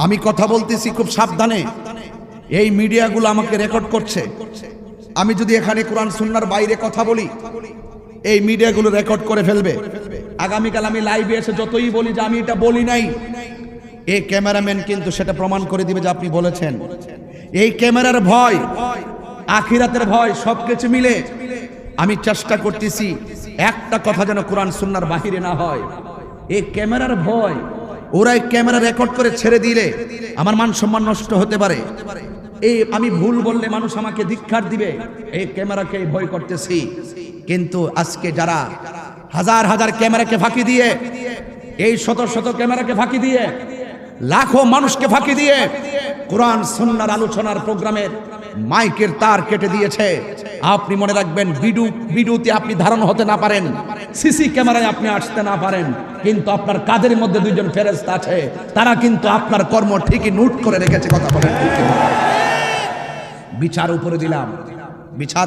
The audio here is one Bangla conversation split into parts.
আমি কথা বলতেছি খুব সাবধানে, এই মিডিয়াগুলো আমাকে রেকর্ড করছে। আমি যদি এখানে কোরআন সুন্নাহর বাইরে কথা বলি, এই মিডিয়াগুলো রেকর্ড করে ফেলবে। আগামীকাল আমি লাইভে এসে যতই বলি যে আমি এটা বলি নাই, এই ক্যামেরাম্যান কিন্তু সেটা প্রমাণ করে দিবে যে আপনি বলেছেন। এই ক্যামেরার ভয়, আখিরাতের ভয়, সবকিছু মিলে আমি চেষ্টা করতেছি একটা কথা যেন কোরআন সুন্নাহর বাহিরে না হয়। এই ক্যামেরার ভয়, ওরা এই ক্যামেরা রেকর্ড করে ছেড়ে দিলে আমার মান সম্মান নষ্ট হতে পারে। এই আমি ভুল বললে মানুষ আমাকে ধিক্কার দিবে, এই ক্যামেরাকে ভয় করতেছি। কিন্তু আজকে যারা হাজার হাজার ক্যামেরাকে ফাঁকি দিয়ে, এই শত শত ক্যামেরাকে ফাঁকি দিয়ে, লাখো মানুষকে ফাঁকি দিয়ে কোরআন সুন্নাহর আলোচনার প্রোগ্রামের মাইকের তার কেটে দিয়েছে, আপনি মনে রাখবেন ভিডিওতে আপনি ধারণ হতে না পারেন, সিসি ক্যামেরায় আপনি আসতে না পারেন, কিন্তু আপনার কাদের মধ্যে দুইজন ফেরেশতা আছে, তারা কিন্তু আপনার কর্ম ঠিকই নোট করে রেখেছে। কথা বলেন ঠিক কিনা? বিচার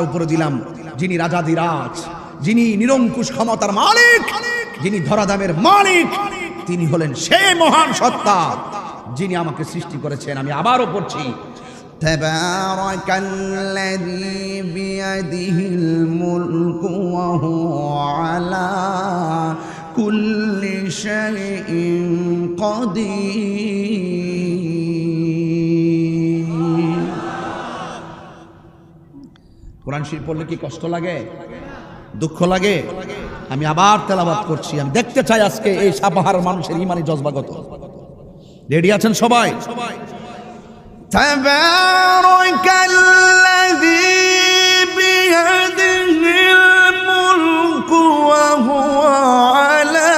উপরে দিলাম যিনি রাজাধিরাজ, যিনি নিরঙ্কুশ ক্ষমতার মালিক, যিনি ধরাধামের মালিক, তিনি হলেন সেই মহান সত্তা যিনি আমাকে সৃষ্টি করেছেন। আমি আবারও পড়ছি, তাবারাকাল্লাযী বিয়াদিহিল মুলকু ওয়া হুয়া আলা কুল্লি শাইইন কাদির। কোরআন শরীফ পড়লে কি কষ্ট লাগে, দুঃখ লাগে? আমি আবার তেলাওয়াত করছি। আমি দেখতে চাই আজকে এই সাপাহার মানুষের ইমানি জজবাগত। রেডি আছেন সবাই? তাবারাকাল্লাযী বিয়াদিহিল মুলকু ওয়া হুয়া আলা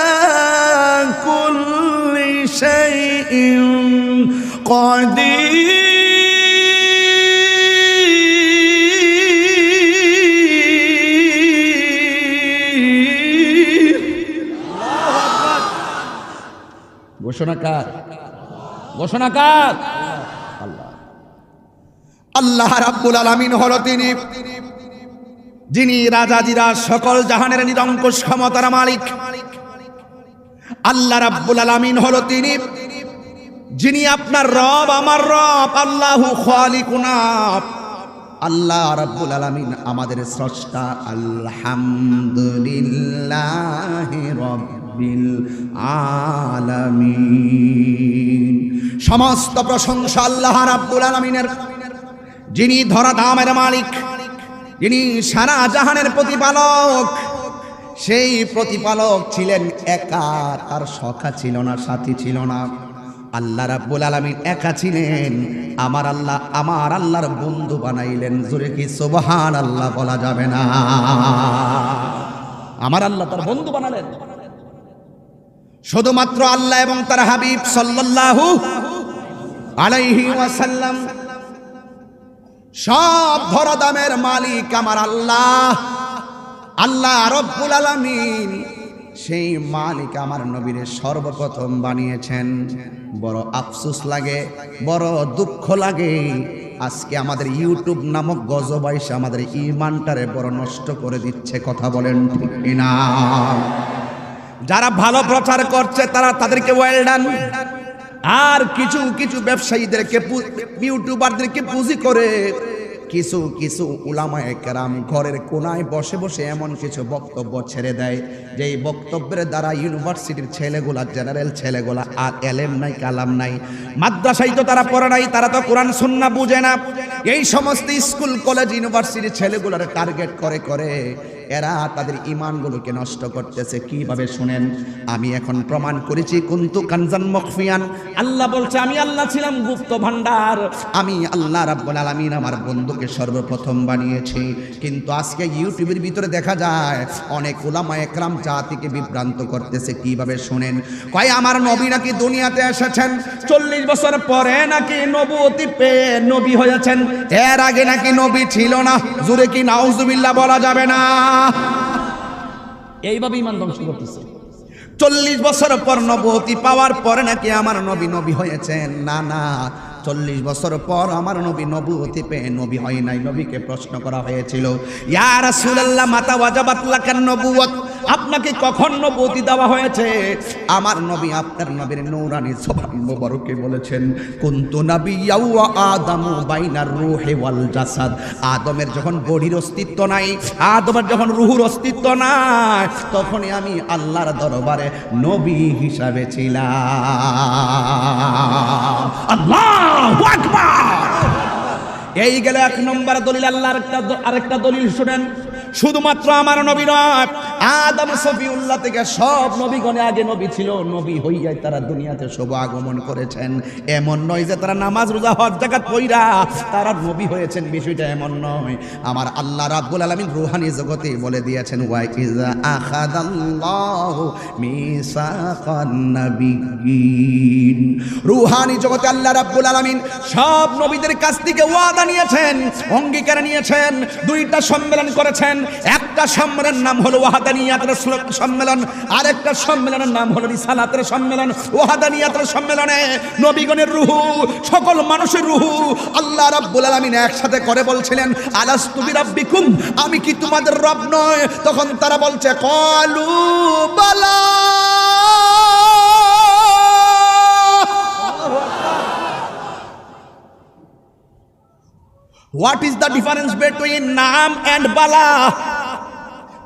কুল্লি শাইইন কাদির। ঘোষণাকার আল্লাহ। আল্লাহ রাব্বুল আলামিন হলো তিনি যিনি রাজাদিরাজ, সকল জাহানের নিরঙ্কুশ ক্ষমতার মালিক। আল্লাহ রাব্বুল আলামিন হলো তিনি যিনি আপনার রব, আমার রব। আল্লাহু খালিকুনা, আল্লাহ রাব্বুল আলামিন আমাদের স্রষ্টা। আলহামদুলিল্লাহি রাব্বিল আলামিন। সমস্ত প্রশংসা আল্লাহ রাব্বুল আলামিনের, যিনি ধরাধামের মালিক, যিনি সারা জাহানের প্রতিপালক। সেই প্রতিপালক ছিলেন একা, তার সখা ছিল না, সাথী ছিল না। আল্লাহ রাব্বুল আলামিন একা ছিলেন, আমার আল্লাহর বন্ধু বানাইলেন। জোরে কি সুবহানাল্লাহ বলা যাবে না? আমার আল্লাহ তার বন্ধু বানালেন। শুধুমাত্র আল্লাহ এবং তার হাবিব সাল্লাল্লাহু আলাইহি ওয়াসাল্লাম। সব ধরাধামের মালিক আমার আল্লাহ, আল্লাহ রাব্বুল আলামিন। সেই মালিক আমার নবীরে সর্বপ্রথম বানিয়েছেন। বড় আফসোস লাগে, বড় দুঃখ লাগে, আজকে আমাদের ইউটিউব নামক গজব আইসা আমাদের ঈমানটারে বড় নষ্ট করে দিচ্ছে। কথা বলেন ঠিক কিনা? যারা ভালো প্রচার করছে তাদেরকে ওয়েল ডান। আর কিছু কিছু ব্যবসায়ীদেরকে, ইউটিউবারদেরকে পুঁজি করে কিছু কিছু উলামায়ে কেরাম ঘরের কোনায় বসে বসে এমন কিছু বক্তব্য ছেড়ে দেয়, যে এই বক্তব্যের দ্বারা ইউনিভার্সিটির ছেলেগুলা, জেনারেল ছেলেগুলা আর এলেম নাই, কালাম নাই, মাদ্রাসায় তো তারা পড়ে নাই, তারা তো কোরআন সুন্নাহ বুঝে না। এই সমস্ত স্কুল কলেজ ইউনিভার্সিটির ছেলেগুলার টার্গেট করে করে এরা তাদের ঈমানগুলোকে নষ্ট করতেছে। কিভাবে শুনেন? আমি এখন প্রমাণ করেছি, কুনতু কানজান মখফিয়ান। আল্লাহ বলছে আমি আল্লাহ ছিলাম গুপ্ত ভান্ডার। আমি আল্লাহ রাব্বুল আলামিন আমার বন্ধুকে সর্বপ্রথম বানিয়েছি। কিন্তু আজকে ইউটিউবের ভিতরে দেখা যায় অনেক উলামায়ে কেরাম জাতিকে বিভ্রান্ত করতেছে। কিভাবে শুনেন? কয় আমার নবী নাকি দুনিয়াতে এসেছেন 40 বছর পরে, নাকি নবুয়তি পেয়ে নবী হয়েছেন, এর আগে নাকি নবী ছিল না। জোরে কি নাউজুবিল্লাহ বলা যাবে না? এইভাবে ঈমান ধ্বংস করতেছে। 40 বছর পর নবুয়তি পাওয়ার পরে নাকি আমার নবী হয়েছেন। না না, 40 বছর পর আমার নবী নবুয়তি পেয়ে নবী হয় নাই। নবীকে প্রশ্ন করা হয়েছিল, ইয়া রাসূলুল্লাহ মাতা ওয়াজাবাত লাকান নবুয়ত, আপনাকে কখন নবুয়তি দেওয়া হয়েছে? আমার নবী আপনার নবীর নূরানি জবান মোবারকে বলেছেন, কুনতু নাবিয়্যা ওয়া আদামু বাইনার রূহি ওয়াল জাসাদ। আদমের যখন বডির অস্তিত্ব নাই, আদমের যখন রূহুর অস্তিত্ব নাই, তখনই আমি আল্লাহর দরবারে নবী হিসাবে ছিলাম। আল্লাহু আকবার। এই গেল 1 নম্বর দলিল। আল্লাহর আরেকটা দলিল শুনেন, শুধুমাত্র আমার নবী নয়, আদম সফিউল্লাহ থেকে সব নবীগণে আগে নবী ছিল, নবী হইয়াই তারা দুনিয়াতে শুভ আগমন করেছেন। এমন নয় যে তারা নামাজ রোজা হজ যাকাত পড়া তারা নবী হয়েছেন, বিষয়টা এমন নয়। আমার আল্লাহ রাব্বুল আলামিন রূহানি জগতে বলে দিয়েছেন, ওয়া ইযা আখাযাল্লাহু মিসাকান নাবিয়্যিন। রূহানি জগতে আল্লাহ রাব্বুল আলামিন সব নবীদের কাছ থেকে ওয়াদা নিয়েছেন, অঙ্গীকার নিয়েছেন। 2টা সম্মেলন করেছেন। একটা সম্মেলনের নাম হলো ওয়াহাদানিয়াতের সম্মেলন, আরেকটা সম্মেলনের নাম হলো রিসালাতের সম্মেলন। ওয়াহাদানিয়াতের সম্মেলনে নবীগণের রূহু, সকল মানুষের রূহু আল্লাহ রাব্বুল আলামিন একসাথে করে বলছিলেন, আলাস্তু বিরাব্বিকুম, আমি কি তোমাদের রব নয়? তখন তারা বলছে, ক্বালু বালা। What is the difference between নাম and বালা?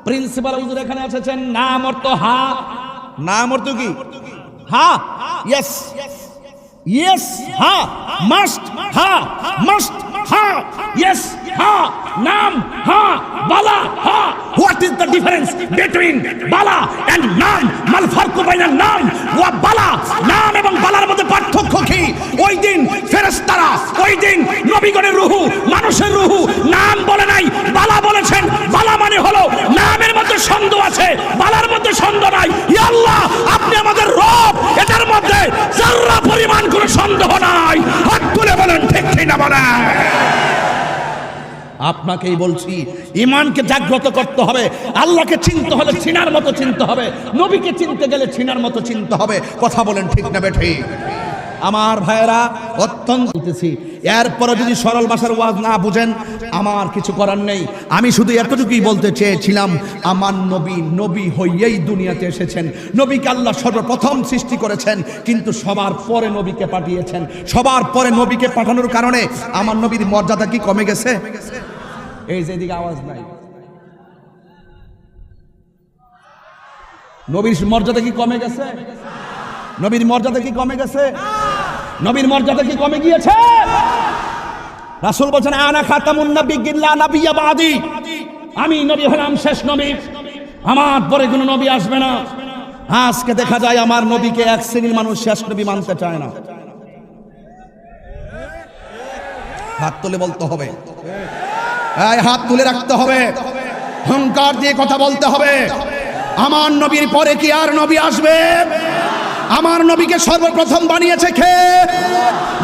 প্রিন্সিপাল হুজুর এখানে এসেছেন। নাম অর্থ হা, নাম অর্থ কি? হা, ইয়েস ইয়েস, হা মাস্ট, হা মাস্ট, হা ইয়েস, হা নাম, হা বালা, হা। What is the difference between Bala and নাম? মাল ফারকু বাইনান নাম ওয়া বালা। নাম এবং বালার মধ্যে পার্থক্য কি? ওই দিন ফেরেশতারা, ওই দিন নবীগণের রূহু, মানুষের রূহু নাম বলে নাই, বালা বলেছেন। বালা মানে হলো নামের মধ্যে সন্দেহ আছে, বালার মধ্যে সন্দেহ নাই। ইয়া আল্লাহ, আপনি আমাদের রব, এটার মধ্যে যারা পরিমাণ কোনো সন্দেহ নাই। হাত তুলে বলেন ঠিক কি না বলেন? আপনাকেই বলছি, ঈমানকে জাগ্রত করতে হবে। আল্লাহকে চিনতে হলে চিনার মতো চিনতে হবে, নবীকে চিনতে গেলে চিনার মতো চিনতে হবে। কথা বলেন ঠিক না বেঠিক? আমার ভাইয়েরা, অত্যন্ত বলতেছি, এরপরে যদি সরল ভাষার ওয়াজ না বুঝেন আমার কিছু করার নেই। আমি শুধু এতটুকুই বলতে চেয়েছিলাম, আমার নবী নবী হইয়াই দুনিয়াতে এসেছেন। নবীকে আল্লাহ সর্বপ্রথম সৃষ্টি করেছেন, কিন্তু সবার পরে নবীকে পাঠিয়েছেন। সবার পরে নবীকে পাঠানোর কারণে আমার নবীর মর্যাদা কি কমে গেছে? এই যে এদিকে আওয়াজ নাই, নবীর মর্যাদা কি কমে গেছে? নবীর মর্যাদা কি কমে গেছে? নবীর মর্যাদা কি কমে গিয়েছে? রাসূল বলেন, আনা খাতামুন নাবিয়্যিন লা নাবিয়্যা বাদি, আমি নবী হলাম শেষ নবী, আমার পরে কোনো নবী আসবে না। আজকে দেখা যায় আমার নবীকে এক শ্রেণীর মানুষ শেষ নবী মানতে চায় না। হাত তুলে বলতে হবে, এই হাত তুলে রাখতে হবে, হুঙ্কার দিয়ে কথা বলতে হবে। আমার নবীর পরে কি আর নবী আসবে? আমার নবীকে সর্বপ্রথম বানিয়েছে কে?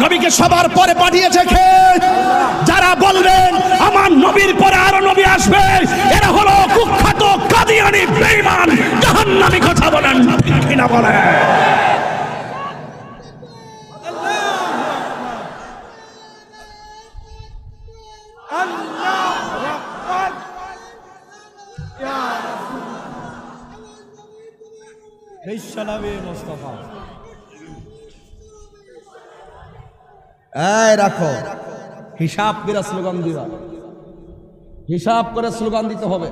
নবীকে সবার পরে পাঠিয়েছে কে? যারা বলবেন আমার নবীর পরে আরো নবী আসবে, এরা হলো কুখ্যাত কাদিয়ানী বেঈমান জাহান্নামী। কথা বলেন ঠিক কি না বলেন? রাখো হিসাব করে স্লোগান দিবা, হিসাব করে স্লোগান দিতে হবে,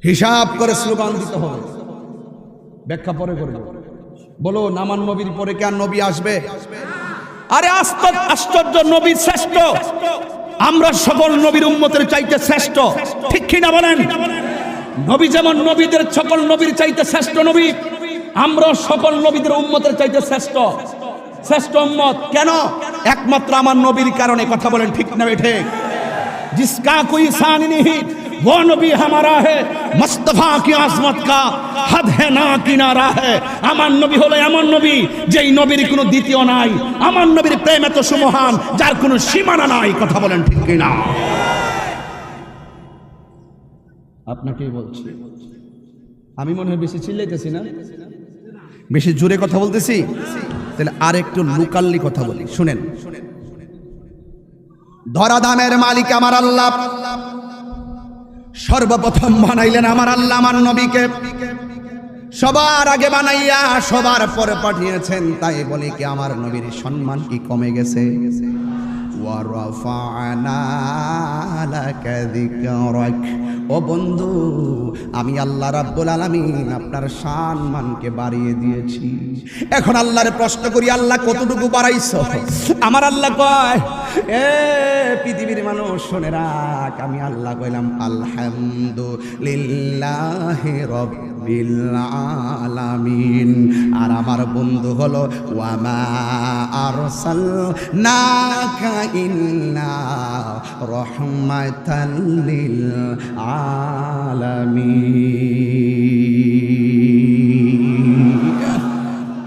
হিসাব করে স্লোগান দিতে হবে। ব্যাখ্যা পরে করবো। বলো, আমার নবীর পরে কি আর নবী আসবে? আরে আশ্চর্য, নবী শ্রেষ্ঠ, আমরা সকল নবীর উম্মতের চাইতে শ্রেষ্ঠ। ঠিক কি না বলেন? নবী যেমন নবীদের সকল নবীর চাইতে শ্রেষ্ঠ নবী, আমরা সকল নবীদের উম্মতের চাইতে শ্রেষ্ঠ, শ্রেষ্ঠ উম্মত। কেন? একমাত্র আমার নবীর কারণে। কথা বলেন ঠিক না ঠিক? जिसका कोई शान नहीं वो नबी हमारा है, मुस्तफा की आजमत का हद है ना किनारा है। আমার নবী হলো এমন নবী যেই নবীর কোনো দ্বিতীয় নাই। আমার নবীর প্রেম এত সুমহান যার কোনো সীমানা নাই। কথা বলেন ঠিক কি না? আপনাকেই বলছি, আমি মনে হয় বেশি চিল্লাইতেছি না? বেশি জোরে কথা বলতেছি? তাহলে আর একটু লোকালি কথা বলি, শুনেন। ধরাধামের মালিক আমার আল্লাহ সর্বপ্রথম বানাইলেন আমার আল্লাহ আমার নবীকে, সবার আগে বানাইয়া সবার পরে পাঠিয়েছেন। তাই বলি কি আমার নবীর সম্মান কি কমে গেছে? ও বন্ধু, আমি আল্লাহ রাব্বুল আলামিন আপনার সম্মানকে বাড়িয়ে দিয়েছি। এখন আল্লাহরে প্রশ্ন করি, আল্লাহ কতটুকু বাড়াইছো? আমার আল্লাহ কয়, এ পৃথিবীর মানুষ শুনে রাখ, আমি আল্লাহ কইলাম আলহামদুলিল্লাহি রাব্বিল আলামিন। আর আমার বন্ধু হলো ওয়ামা আরসালনাকা ইল্লা রাহমাতাল লিল আলামিন।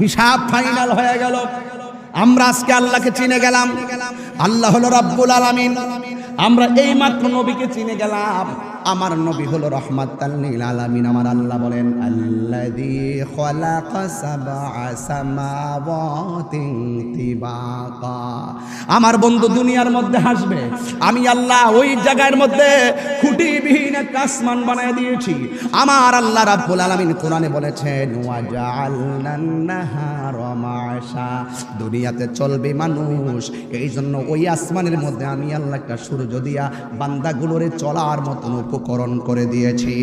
হিসাব ফাইনাল হয়ে গেল। আমরা আজকে আল্লাহকে চিনে গেলাম, আল্লাহ হলো রাব্বুল আলামিন। আমরা এই মাত্র নবীকে চিনে গেলাম, আমার নবী হলো রাহমাতাল লিল আলামিন। আমার আল্লাহ বলেন আল্লাযী খালাকা সাবআ সামাওয়াতিন তিবাকা। আমার বন্ধু দুনিয়ার মধ্যে হাসবে, আমি আল্লাহ ওই জায়গার মধ্যে খুঁটিবিহীন একটা আসমান বানায় দিয়েছি। আমার আল্লাহ রাব্বুল আলামিন কোরআনে বলেছেন ওয়া জাআলনান নাহারা মা'শা। দুনিয়াতে চলবে মানুষ, এই জন্য ওই আসমানের মধ্যে আমি আল্লাহ একটা সূর্য দিয়া বান্দাগুলোরে চলার মতন উপকরণ করে দিয়েছি।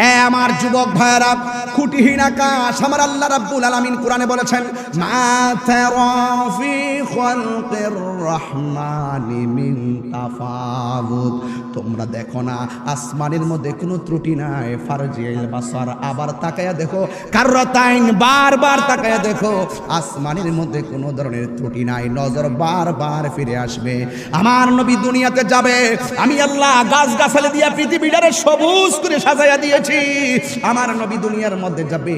এ আমার যুবক ভাইরা, খুঁটিহীন আকাশ আমার আল্লাহ রাব্বুল আলামিন কোরআনে বলেছেন মা তারা ফি খালকির রহমানি মিন তাফাউত। তোমরা দেখো না আসমানের মধ্যে কোনো ত্রুটি নাই। ফারজিল বাসার, আবার তাকায়া দেখো। কাররাতাইন, বারবার তাকায়া দেখো। আসমানের মধ্যে কোনো ধরনের ত্রুটি নাই, নজর বারবার ফিরে আসবে। আমার নবী দুনিয়াতে যাবে, আমি আল্লাহ গাছ গাছালি দিয়া পৃথিবীটারে সবুজ করে সাজাইয়া দিয়েছি। আমার নবী দুনিয়ার মধ্যে যাবে,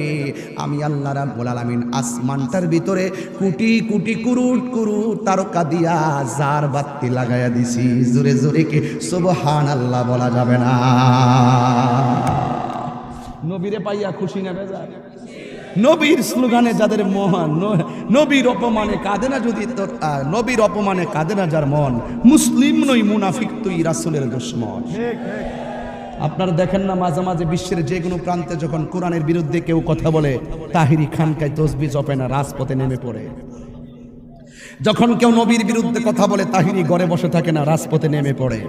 আমি আল্লাহ রাব্বুল আলামিন আসমানটার ভিতরে কোটি কোটি কুরুট কুরুট তারকা দিয়া জার বাতি লাগাইয়া দিছি। জোরে জোরে কি সুবহানাল্লাহ বলা যাবে না? নবীরে পাইয়া খুশি না বেজার? নবীর স্লোগানে যাদের মহান, নবীর অপমানে কাঁদে না যদি তোর, নবীর অপমানে কাঁদে না যার মন, মুসলিম নই মুনাফিক তুই রাসূলের দুশমন। আপনারা দেখেন না মাঝে মাঝে বিশ্বের যে কোনো প্রান্তে যখন কোরআনের বিরুদ্ধে কেউ কথা বলে, তাহিরি খানকায় তসবিহ জপে না, রাজপথে নেমে পড়ে। যখন কেউ নবীর বিরুদ্ধে কথা বলে, তাহিরি ঘরে বসে থাকে না, রাজপথে নেমে পড়ে।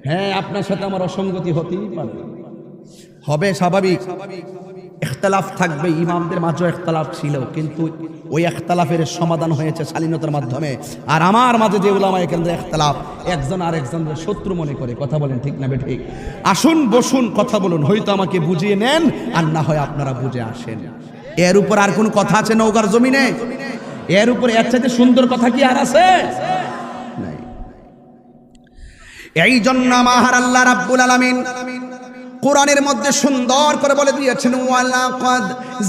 হ্যাঁ, আপনার সাথে আমার অসঙ্গতি হতেই পারে, হবে, স্বাভাবিক। ইখতিলাফ থাকবে, ইমামদের মাঝে ইখতিলাফ ছিল, কিন্তু ওই ইখতিলাফের সমাধান হয়েছে শালীনতার মাধ্যমে। আর আমার মাঝে যে উলামায়ে কেরামদের ইখতিলাফ, একজন আর একজনের শত্রু মনে করে। কথা বলেন ঠিক না বেঠিক? আসুন বসুন, কথা বলুন, হয়তো আমাকে বুঝিয়ে নেন, আর না হয় আপনারা বুঝে আসেন। এর উপর আর কোন কথা আছে নওগাঁর জমিনে? এর উপর এর চাইতে সুন্দর কথা কি আর আছে? নাই। এই জন্য আমার আল্লাহ রাব্বুল আলামিন কোরআনের মধ্যে সুন্দর করে বলে দিয়েছেন ওয়ালাকাদ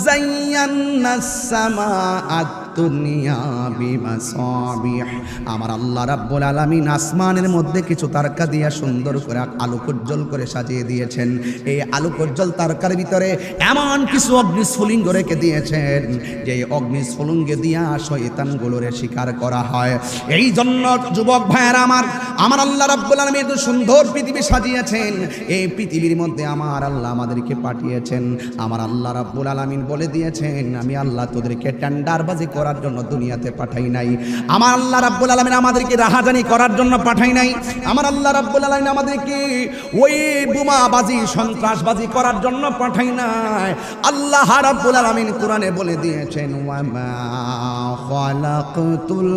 যায়্যানাস সামাআত দুনিয়া বিমাসাবিহ। আমার আল্লাহ রাব্বুল আলামিন আসমানের মধ্যে কিছু তারকা দিয়া সুন্দর করে আলোক উজ্জ্বল করে সাজিয়ে দিয়েছেন। এই আলোক উজ্জ্বল তারকার ভিতরে এমন কিছু অগ্নিস্ফুলিঙ্গ রেখে দিয়েছেন যে অগ্নিস্ফুলিঙ্গে দিয়া শয়তানগুলোরে শিকার করা হয়। এই জন্য যুবক ভাইয়েরা আমার আল্লাহ রাব্বুল আলামিন এত সুন্দর পৃথিবী সাজিয়েছেন। এই পৃথিবীর মধ্যে আমার আল্লাহ আমাদেরকে পাঠিয়েছেন। আমার আল্লাহ রাব্বুল আলামিন বলে দিয়েছেন আমি আল্লাহ তোদেরকে টেন্ডারবাজি করার জন্য দুনিয়াতে পাঠাই নাই। আমার আল্লাহ রাব্বুল আলামিন আমাদেরকে রাহাজানি করার জন্য পাঠাই নাই। আমার আল্লাহ রাব্বুল আলামিন আমাদেরকে ওই বোমাবাজি সন্ত্রাসবাজি করার জন্য পাঠাই নাই। আল্লাহ রাব্বুল আলামিন কোরআনে বলে দিয়েছেন ওয়ামা খালাকতুল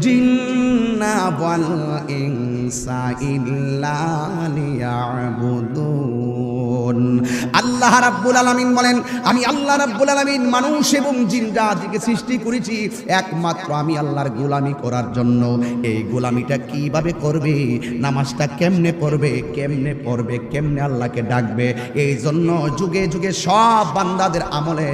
জিন্না ওয়াল ইনসা ইল্লা লিয়াবুদুন। আল্লাহ রাব্বুল আলামিন বলেন আমি আল্লাহ রাব্বুল আলামিন মানুষ এবং জিন জাতিকে সৃষ্টি করেছি একমাত্র আমি আল্লাহর গোলামি করার জন্য। এই গোলামিটা কিভাবে করবে, নামাজটা কেমনে পড়বে, কেমনে আল্লাহকে ডাকবে, এই জন্য যুগে যুগে সব বান্দাদের আমলে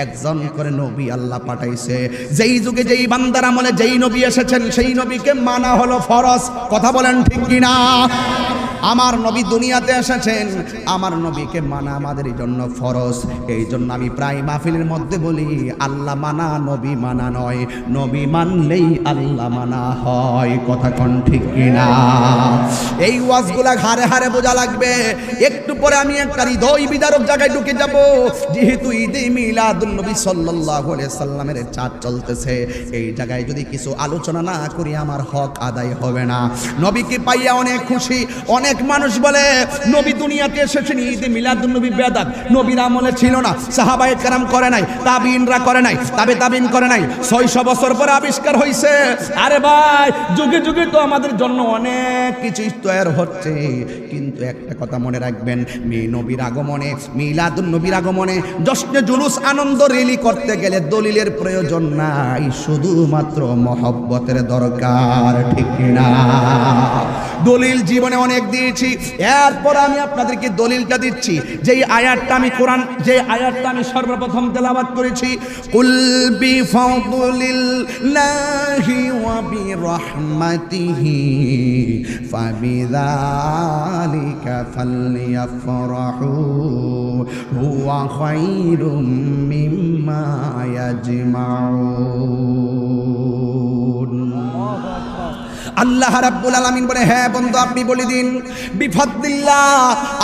একজন করে নবী আল্লাহ পাঠাইছে। যেই যুগে যেই বান্দার আমলে যেই নবী এসেছেন সেই নবীকে মানা হলো ফরজ। কথা বলেন ঠিক কিনা? আমার নবী দুনিয়াতে এসেছেন, আমার নবীকে মানা আমাদের জন্য ফরজ। এই জন্য আমি প্রায় মাহফিলের মধ্যে বলি, আল্লাহ মানা নবী মানা নয়, নবী মানলেই আল্লাহ মানা হয়। কথা কোন ঠিক কিনা? এই ওয়াজগুলা হারে হারে বোঝা লাগবে। একটু পরে আমি একটা হৃদয় বিদারক জায়গায় ঢুকে যাব। যেহেতু ঈদে মিলাদুন নবী সাল্লাল্লাহু আলাইহি সাল্লামের চাঁদ চলতেছে, এই জায়গায় যদি কিছু আলোচনা না করি আমার হক আদায় হবে না। নবীকে পাইয়া অনেক খুশি। অনেক মানুষ বলে নবী দুনিয়াতে এসেছেন, ঈদে মিলাদুন নবী বেদাত, নবীর আমলে ছিল না, সাহাবায়ে কেরাম করে নাই, তাবিইনরা করে নাই, তাবিন করে নাই, 600 বছর পরে আবিষ্কার হইছে। আরে ভাই, যুগে যুগে তো আমাদের জন্য অনেক কিছু তৈরি হচ্ছে, কিন্তু একটা কথা মনে রাখবেন, নবীর আগমনে, মিলাদুন নবীর আগমনে জশ্নে জুলুস আনন্দ রেলি করতে গেলে দলিলের প্রয়োজন নাই, শুধুমাত্র মহব্বতের দরকার। ঠিক না? দলিল জীবনে অনেক দিয়েছি, এরপর আমি আপনাদেরকে দলিলটা দিচ্ছি। যেই আয়াতটা আমি কোরআন, যে আয়াতটা আমি সর্বপ্রথম তেলাওয়াত করেছি, কুল বিফাদলিল্লাহি ওয়া বিরহমাতিহি ফাবিযালিকা ফালইফরাহু হুয়া খায়রুম মিম্মা ইয়াজমাউন। আল্লাহ রাব্বুল আলামিন বলে, হ্যাঁ বন্ধু আপনি বলে দিন, বিফাদলিল্লাহ,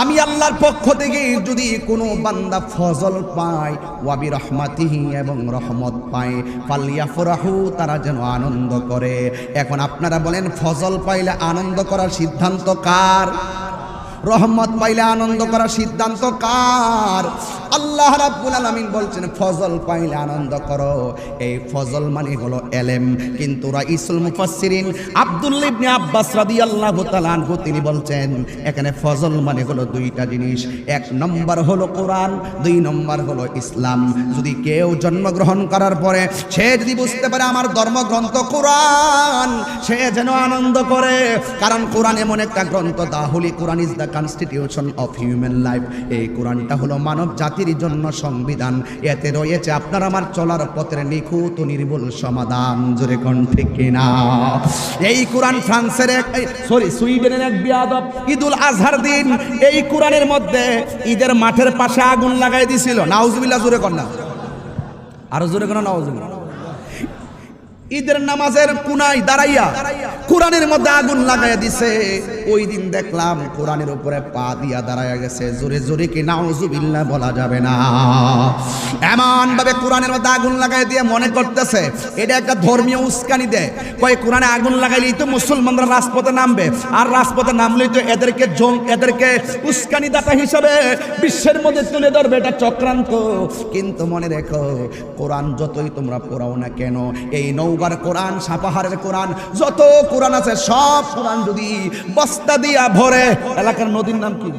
আমি আল্লাহর পক্ষ থেকে যদি কোনো বান্দা ফজল পায়, ওয়া বিরহমাতিহি, এবং রহমত পায়, ফালইফরাহু, তারা যেন আনন্দ করে। এখন আপনারা বলেন, ফজল পাইলে আনন্দ করার সিদ্ধান্ত কার? রহমত পাইলে আনন্দ করার সিদ্ধান্ত কার? আল্লাহ রাব্বুল আলামিন বলছেন ফজল পাইলে আনন্দ করো। এই ফজল মানে হলো এলেম। কিন্তু রাইসুল মুফাসসিরিন আব্দুল্লাহ ইবনে আব্বাস রাদিয়াল্লাহু তাআলা আনহু তিনি বলছেন এখানে ফজল মানে হলো দুইটা জিনিস। এক নম্বর হলো কোরআন, দুই নম্বর হলো ইসলাম। যদি কেউ জন্মগ্রহণ করার পরে সে যদি বুঝতে পারে আমার ধর্মগ্রন্থ কোরআন, সে যেন আনন্দ করে। কারণ কোরআন এমন একটা গ্রন্থ, the holy Quran is the constitution of human life. এই কোরআনটা হলো মানব জাতির জন্য সংবিধান। এতে রয়েছে আপনার আমার চলার পথের নিখুঁত ও নির্ভুল সমাধান। জোরে কোন ঠিক কিনা? এই কোরআন ফ্রান্সের সুইডেনের এক বিয়াদব ঈদুল আজহার দিন এই কোরআনের মধ্যে ঈদের মাঠের পাশে আগুন লাগাই দিছিল। নাউজুবিল্লাহ, জোরে কর না, আরো জোরে কর না, নাউজুবিল্লাহ। ঈদের নামাজের কোনায় দাঁড়াইয়া কোরআনের মধ্যে আগুন লাগাইয়া দিছে। ওই দিন দেখলাম কোরআনের উপরে পা দিয়া দাঁড়াইয়া গেছে। জোরে জোরে কি নাউজুবিল্লাহ বলা যাবে না। এমন ভাবে কোরআনের মধ্যে আগুন লাগাই দিয়ে মনে করতেছে এটা একটা ধর্মীয় উস্কানি দেয়। কয় কোরআনে আগুন লাগাইলেই তো মুসলমানরা রাজপথে নামবে, আর রাজপথে নামলেই তো এদেরকে উস্কানি দাতা হিসাবে বিশ্বের মধ্যে তুলে ধরবে। এটা চক্রান্ত। কিন্তু মনে রেখো, কোরআন যতই তোমরা পড়াও না কেন, এই নওগাঁর কোরআন, সাপাহারের কোরআন, যত কোরআন আছে সব কোরআন যদি বস্তা দিয়া ভরে, এলাকার নদীর নাম কি?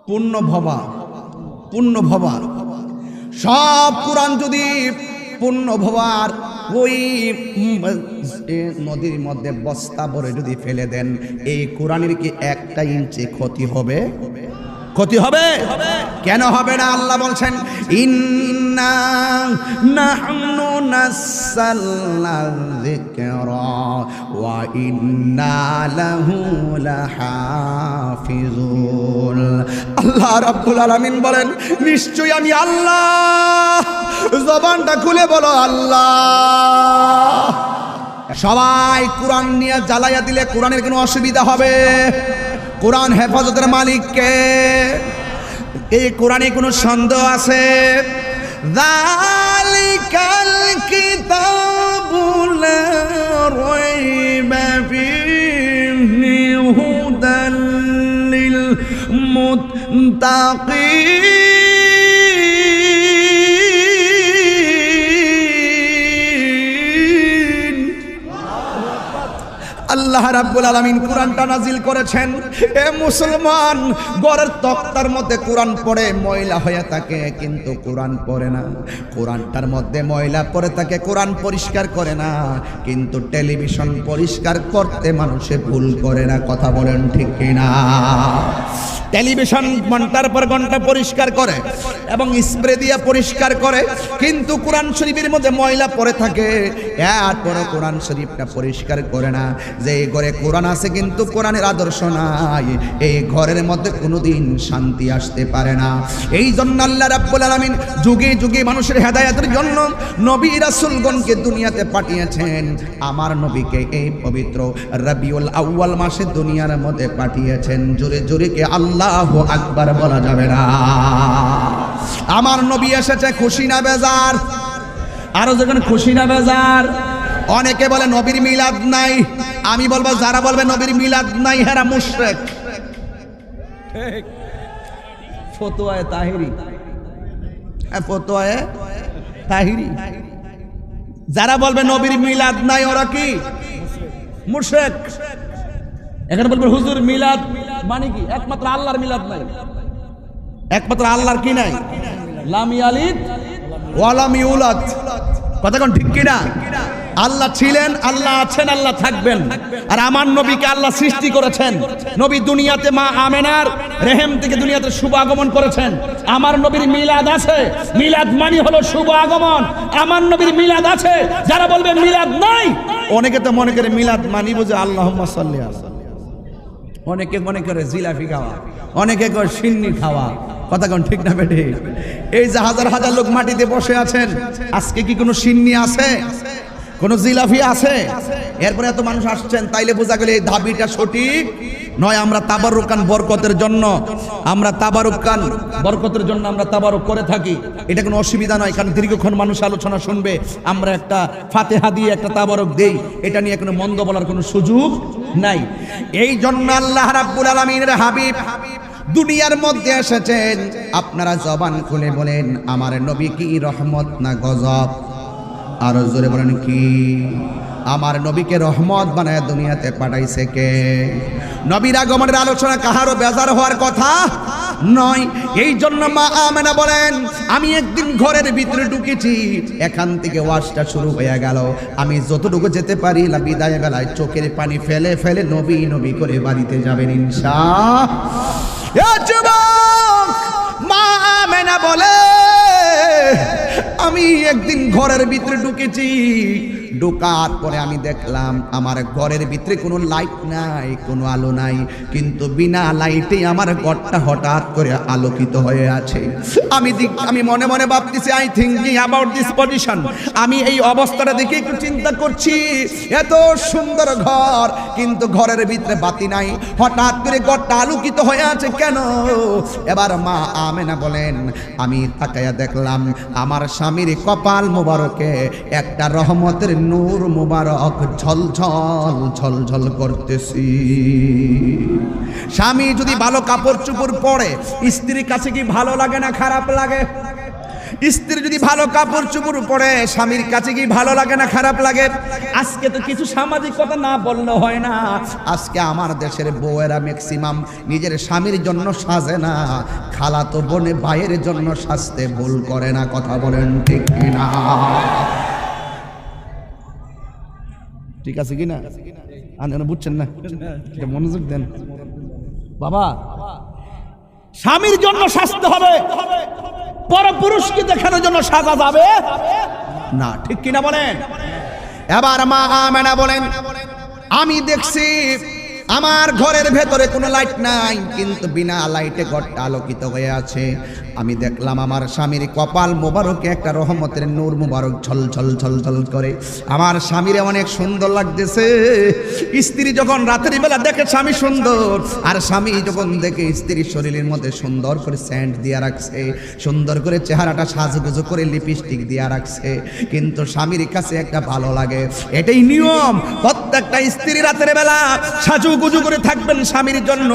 পূর্ণভবা। সব কোরআন যদি পূর্ণভবার ওই নদীর মধ্যে বস্তা ভরে যদি ফেলে দেন, এই কোরআনের কি একটা ইঞ্চি ক্ষতি হবে? ক্ষতি হবে? কেন হবে না? আল্লাহ বলছেন ইন্না নাহনু নাযালনা যিকরা ওয়া ইন্না লাহু লাহাফিজুন। আল্লাহ রাব্বুল আলামিন বলেন নিশ্চয়ই আমি আল্লাহ। জবানটা খুলে বলো আল্লাহ। সবাই কোরআন নিয়ে জ্বালাইয়া দিলে কোরআনের কোনো অসুবিধা হবে? কোরআন হেফাজতের মালিক কে? এই কোরআনে কোনো সন্দেহ আছে? যালিকাল কিতাবু লা রাইবা ফীহি হুদাল লিল মুত্তাকিন। আল্লাহ রাব্বুল আলামিন কোরআনটা নাজিল করেছেন। এ মুসলমান, ঘরের তক্তার মধ্যে কোরআন পড়ে ময়লা হয়ে থাকে, কিন্তু কোরআন পড়ে না। কোরআনটার মধ্যে ময়লা পড়ে থাকে, কোরআন পরিষ্কার করে না। কিন্তু টেলিভিশন পরিষ্কার করতে মানুষে ভুল করে না। কথা বলেন ঠিক কিনা? টেলিভিশন ঘন্টার পর ঘন্টা পরিষ্কার করে এবং স্প্রে দিয়ে পরিষ্কার করে, কিন্তু কোরআন শরীফের মধ্যে ময়লা পড়ে থাকে। এরপরে কোরআন শরীফটা পরিষ্কার করে না। যে ঘরে কোরআন আছে কিন্তু কোরআনের আদর্শ নাই, এই ঘরের মধ্যে কোনোদিন শান্তি আসতে পারে না। এই জন্য আল্লাহ রাব্বুল আলামিন যুগে যুগে মানুষের হেদায়েতের জন্য নবী রাসূলগণকে দুনিয়াতে পাঠিয়েছেন। আমার নবীকে এই পবিত্র রবিউল আউয়াল মাসে দুনিয়ার মধ্যে পাঠিয়েছেন। জোরে জোরে কে আল্লাহু আকবার বলা যাবে না? আমার নবী এসেছে খুশি না বেজার? আরো যখন খুশি না বেজার? অনেকে বলে নবীর মিলাদ নাই। আমি বলবো যারা বলবে নবীর মিলাদ নাই হেরা মুশরিক। ঠিক, ফতোয়ায়ে তাহিরি, ফতোয়ায়ে তাহিরি। যারা বলবে নবীর মিলাদ নাই ওরা কি? মুশরিক। এখানে বলবে হুজুর মিলাদ মানে কি? একমাত্র আল্লাহর মিলাদ নাই। একমাত্র আল্লাহর কি নাই? লাম ইয়ালিদ ওয়া লাম ইউলাদ। কথা কোন ঠিক কিনা? আল্লাহ ছিলেন, আল্লাহ আছেন, আল্লাহ থাকবেন। আর আমার নবীকে আল্লাহ সৃষ্টি করেছেন। নবী দুনিয়াতে মা আমেনার রেহেম থেকে দুনিয়াতে শুভ আগমন করেছেন। আমার নবীর মিলাদ আছে। মিলাদ মানে হলো শুভ আগমন। আমার নবীর মিলাদ আছে। যারা বলবে মিলাদ নাই, অনেকে তো মনে করে মিলাদ মানি বুঝে আল্লাহুম্মা সাল্লি আলা। অনেকে মনে করে জিলাপি খাওয়া, অনেকে করে সিন্নি খাওয়া। কথা কোন ঠিক না বেঠে? এই যে হাজার হাজার লোক মাটিতে বসে আছেন, আজকে কি কোনো সিন্নি আছে? কোন জিলাপি আছে? এরপরে এত মানুষ আসছেন, তাইলে বোঝা গেল এই দাবিটা সঠিক নয়। আমরা তাবারুকান বরকতের জন্য, আমরা তাবারুকান বরকতের জন্য আমরা তাবারুক করে থাকি। এটা কোনো অসুবিধা নয়, কারণ দীর্ঘক্ষণ মানুষ আলোচনা শুনবে। আমরা একটা ফাতিহা দিয়ে একটা তাবারুক দেই, এটা নিয়ে কোনো মন্দ বলার কোনো সুযোগ নাই। এই জন্য আল্লাহ রাব্বুল আলামিনের হাবিব দুনিয়ার মধ্যে এসেছেন। আপনারা জবান খুলে বলেন, আমার নবী কি রহমত না গজব? আরো জোরে বলেন কি? আমার নবীকে রহমত বানায় দুনিয়াতে পাঠাইছে কে? নবীর আগমনের আলোচনা কাহারও বেজার হওয়ার কথা নয়। এই জন্য মা আমেনা বলেন, আমি একদিন ঘরের ভিতরে ঢুকেছি, এখান থেকে ওয়াজটা শুরু হয়ে গেল। আমি যতটুকু যেতে পারি বিদায় বেলায় চোখের পানি ফেলে ফেলে নবী নবী করে বাড়িতে যাবেন ইনশাআল্লাহ। মা আমেনা বলে, আমি একদিন ঘরের ভিতরে ঢুকেছি, ঢোকার পরে আমি দেখলাম আমার ঘরের ভিতরে কোনো লাইট নাই, কোনো আলো নাই, কিন্তু বিনা লাইটে আমার ঘরটা হঠাৎ করে আলোকিত হয়ে আছে। আমি মনে মনে ভাবতেছি, I thinking about this position. আমি এই অবস্থাটা দেখে একটু চিন্তা করছি, এত সুন্দর ঘর কিন্তু ঘরের ভিতরে বাতি নাই, হঠাৎ করে ঘরটা আলোকিত হয়ে আছে কেন? এবার মা আমেনা বলেন, আমি তাকায়া দেখলাম আমার স্বামীর কপাল মোবারকে একটা রহমতের নূর মুবারক ঝলঝল ঝলঝল করতেছি। স্বামী যদি ভালো কাপড় চোপড় পরে, স্ত্রীর কাছে কি ভালো লাগে না খারাপ লাগে? স্ত্রী যদি ভালো কাপড় চোপড় পরে, স্বামীর কাছে কি ভালো লাগে না খারাপ লাগে? আজকে তো কিছু সামাজিক কথা না বললে হয় না। আজকে আমার দেশের বউয়েরা ম্যাক্সিমাম নিজের স্বামীর জন্য সাজে না, খালাতো বোনে ভাইয়ের জন্য সাজতে ভুল করে না। কথা বলেন ঠিক কিনা? ঠিক আছে কিনা? বুঝছেন না? মনোযোগ দেন বাবা। স্বামীর জন্য সাজতে হবে, পরপুরুষকে দেখানোর জন্য সাজা যাবে না। ঠিক কিনা বলেন? এবার মা আমেনা বলেন, আমি দেখছি আমার ঘরের ভেতরে কোনো লাইট নাই, কিন্তু বিনা লাইটে ঘরটা আলোকিত হয়ে আছে। আমি দেখলাম আমার স্বামীর কপাল মোবারকে একটা রহমতের নূর মোবারক ঝলঝল ঝলঝল করে। আমার স্বামীর অনেক সুন্দর লাগতেছে। স্ত্রী যখন রাতের বেলা দেখে স্বামী সুন্দর, আর স্বামী যখন দেখে স্ত্রীর শরীরের মধ্যে সুন্দর করে সেন্ট দিয়ে রাখছে, সুন্দর করে চেহারাটা সাজুগুজু করে লিপস্টিক দিয়ে রাখছে, কিন্তু স্বামীর কাছে একটা ভালো লাগে। এটাই নিয়ম, প্রত্যেকটা স্ত্রী রাতের বেলা সাজু গুজু করে থাকবেন স্বামীর জন্য,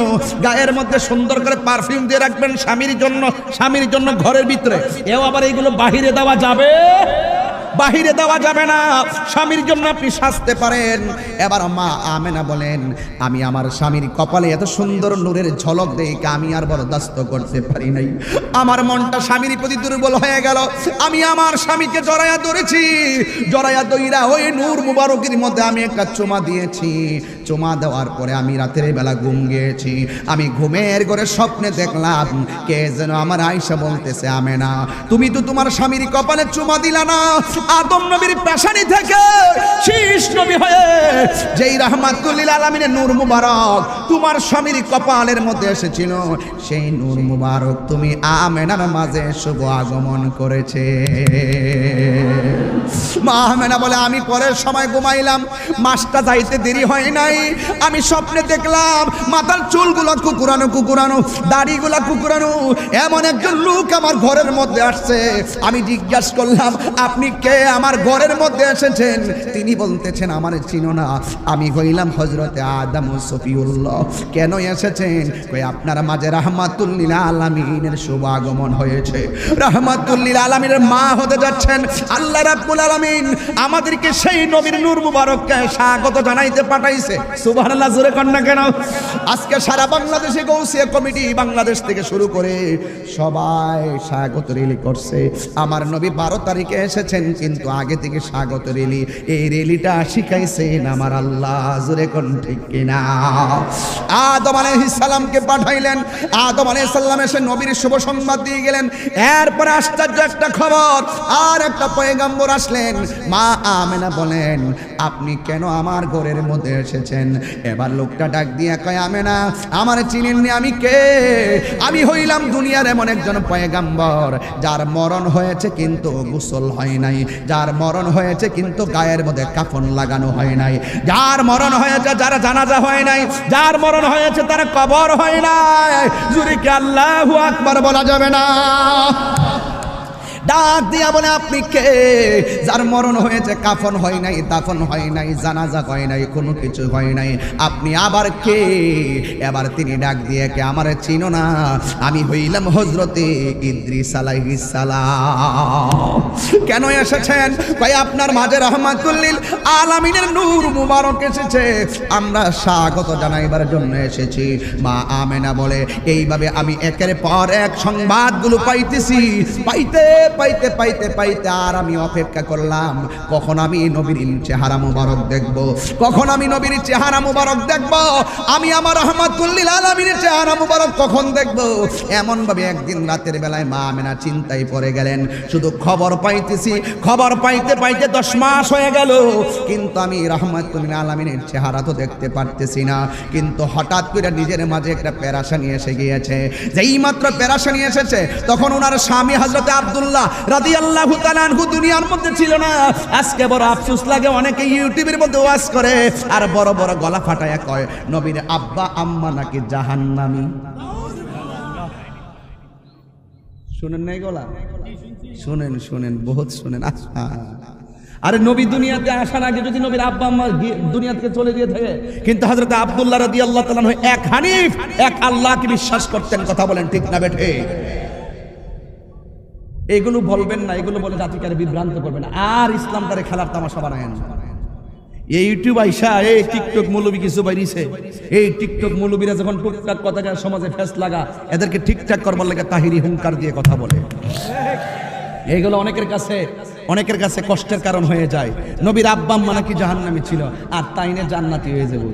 গায়ের মধ্যে সুন্দর করে পারফিউম দিয়ে রাখবেন স্বামীর জন্য, স্বামীর জন্য ঘরের ভিতরে। এও আবার এইগুলো বাহিরে দেওয়া যাবে বাহিরে দেওয়া যাবে না, স্বামীর জন্য আপনি সাজতে পারেন। এবার মা আমেনা বলেন, আমি আমার স্বামীর কপালে এত সুন্দর নূরের ঝলক দেখে আমি আর বরদাস্ত করতে পারি নাই। আমার মনটা স্বামীর প্রতি দুর্বল হয়ে গেল। আমি আমার স্বামীকে জড়াইয়া ধরেছি, জড়াইয়া দইরা ওই নূর মুবারকের মধ্যে আমি একটা চুমা দিয়েছি। চুমা দেওয়ার পরে আমি রাতের বেলা ঘুম গিয়েছি। আমি ঘুমের ঘরে স্বপ্নে দেখলাম কে যেন আমার আয়েশা বলতেছে, আমেনা তুমি তো তোমার স্বামীর কপালে চুমা দিলা না, আদম নবীর পেশানি থেকে শীষ নবী হয়ে যেই রাহমাতুল লিল আলামিনের নূর মুবারক তোমার স্বামীর কপালের মধ্যে এসেছিল, সেই নূর মুবারক তুমি আমেনার মাঝে শুভ আগমন করেছে। মা আমেনা বলে, আমি পরের সময় ঘুমাইলাম, মাসটা যাইতে দেরি হয় নাই। আমি স্বপ্নে দেখলাম মাথার চুলগুলো কুকুরানো কুকুরানো, দাড়িগুলা কুকুরানো, এমন একজন লোক আমার ঘরের মধ্যে আসছে। আমি জিজ্ঞাসা করলাম, আপনি কে, আমার ঘরের মধ্যে এসেছেন? তিনি বলতেছেন, আমার চিনো না, আমি হইলাম হযরতে আদম সফিউল্লাহ। কেন এসেছেন? কই আপনার মাঝে রাহমাতুল লিল আলামিনের শুভ আগমন হয়েছে। রাহমাতুল লিল আলামিনের মা হতে যাচ্ছেন। আল্লাহ রাব্বুল আলামিন আমাদেরকে সেই নবীর নূর মুবারককে স্বাগত জানাইতে পাঠাইছে। সুবহানাল্লাহ, জোরে কর না কেন? আজকে সারা বাংলাদেশে গৌসিয়া কমিটি বাংলাদেশ থেকে শুরু করে সবাই স্বাগত রেলি করছে। আমার নবী 12 তারিখে এসেছেন, কিন্তু আগে থেকে স্বাগত রেলি, এই রেলিটা শিখাইছেন আমার আল্লাহ। জোরে কোন ঠিক কিনা? আদম আলাইহিস সালামকে পাঠাইলেন। আদম আলাইহিস সালাম এসে নবীর শুভ সংবাদ দিয়ে গেলেন। এরপর আশ্চর্য একটা খবর, আর একটা পয়গম্বর আসলেন। মা আমেনা বলেন, আপনি কেন আমার ঘরের মধ্যে এসেছেন? এবার লোকটা ডাক দিয়া কয়, আমেনা আমার চিনেননি, আমি কে? আমি হইলাম দুনিয়ার এমন একজন পয়গম্বর যার মরণ হয়েছে কিন্তু গোসল হয় নাই, যার মরণ হয়েছে কিন্তু গায়ের মধ্যে কাফন লাগানো হয় নাই, যার মরণ হয়েছে যারা জানাজা হয় নাই, যার মরণ হয়েছে তার কবর হয় নাই। জোরে কি আল্লাহু আকবার বলা যাবে না? ডাক দিয়া বলে, আপনি কে? যার মরণ হয়েছে, কাফন হয় নাই, দাফন হয় নাই, জানাজা হয় নাই, কোনো কিছু হয় নাই, আপনি আবার কে? এবার তিনি ডাক দিয়ে, কে আমার চিনো না? আমি হইলাম হযরতে ইদ্রিস আলাইহিস সালাম। কেন এসেছেন? ভাই আপনার মাঝে রাহমাতুল লিল আলামিনের নূর মুবারক এসেছে, আমরা স্বাগত জানাইবার জন্য এসেছি। মা আমেনা বলে, এইভাবে আমি একের পর এক সংবাদগুলো পাইতেছি, পাইতে পাইতে পাইতে পাইতে আর আমি অপেক্ষা করলাম কখন আমি নবীর চেহারা মুবারক দেখব, কখন আমি নবীর চেহারা মুবারক দেখব, আমি আমার রাহমাতুল লিল আলামিনের চেহারা মুবারক কখন দেখব। এমন ভাবে একদিন রাতের বেলায় মা আমেনা চিন্তায় পড়ে গেলেন। শুধু খবর পাইতেছি, খবর পাইতে পাইতে 10 মাস হয়ে গেল, কিন্তু আমি রাহমাতুল লিল আলামিনের চেহারা তো দেখতে পারতেছি না। কিন্তু হঠাৎ করে নিজের মাঝে একটা পেরেশানি এসে গিয়েছে। যেই মাত্র পেরেশানি এসেছে, তখন ওনার স্বামী হযরতে আব্দুল্লাহ রাদিয়াল্লাহু তাআলা আনহু দুনিয়ার মধ্যে ছিল না। আজকে বড় আফসোস লাগে, অনেকে ইউটিউবের মধ্যে ওয়াজ করে আর বড় বড় গলা ফাটায়া কয় নবীর আব্বা আম্মা নাকি জাহান্নামী। শুনেন নাই গলা? শুনেন শুনেন, বহুত শুনেন। আরে নবী দুনিয়াতে আসার আগে যদি নবীর আব্বা আম্মা দুনিয়া থেকে চলে গিয়ে থাকে, কিন্তু হযরত আব্দুল্লাহ রাদিয়াল্লাহু তাআলা এক হানিফ, এক আল্লাহকে বিশ্বাস করতেন। কথা বলেন ঠিক না বেঠে? এগুলো বলবেন না, এগুলো বলে জাতিকে বিভ্রান্ত করবেন না, আর ইসলামটারে খেলার তামাশা বানায়েন। এই ইউটিউব আইসা এই টিকটক মৌলবী কিছু বাইরিছে, এই টিকটক মৌলবীরা যখন টুকটাক কথা সমাজে ফেস লাগা, এদেরকে ঠিকঠাক করবার লাগে তাহিরি হুঙ্কার দিয়ে কথা বলে। এইগুলো অনেকের কাছে কষ্টের কারণ হয়ে যায়। নবীর আব্বা আম্মা নাকি জাহান্নামী ছিল, আর তাইনে জান্নাতি হয়ে যাবে।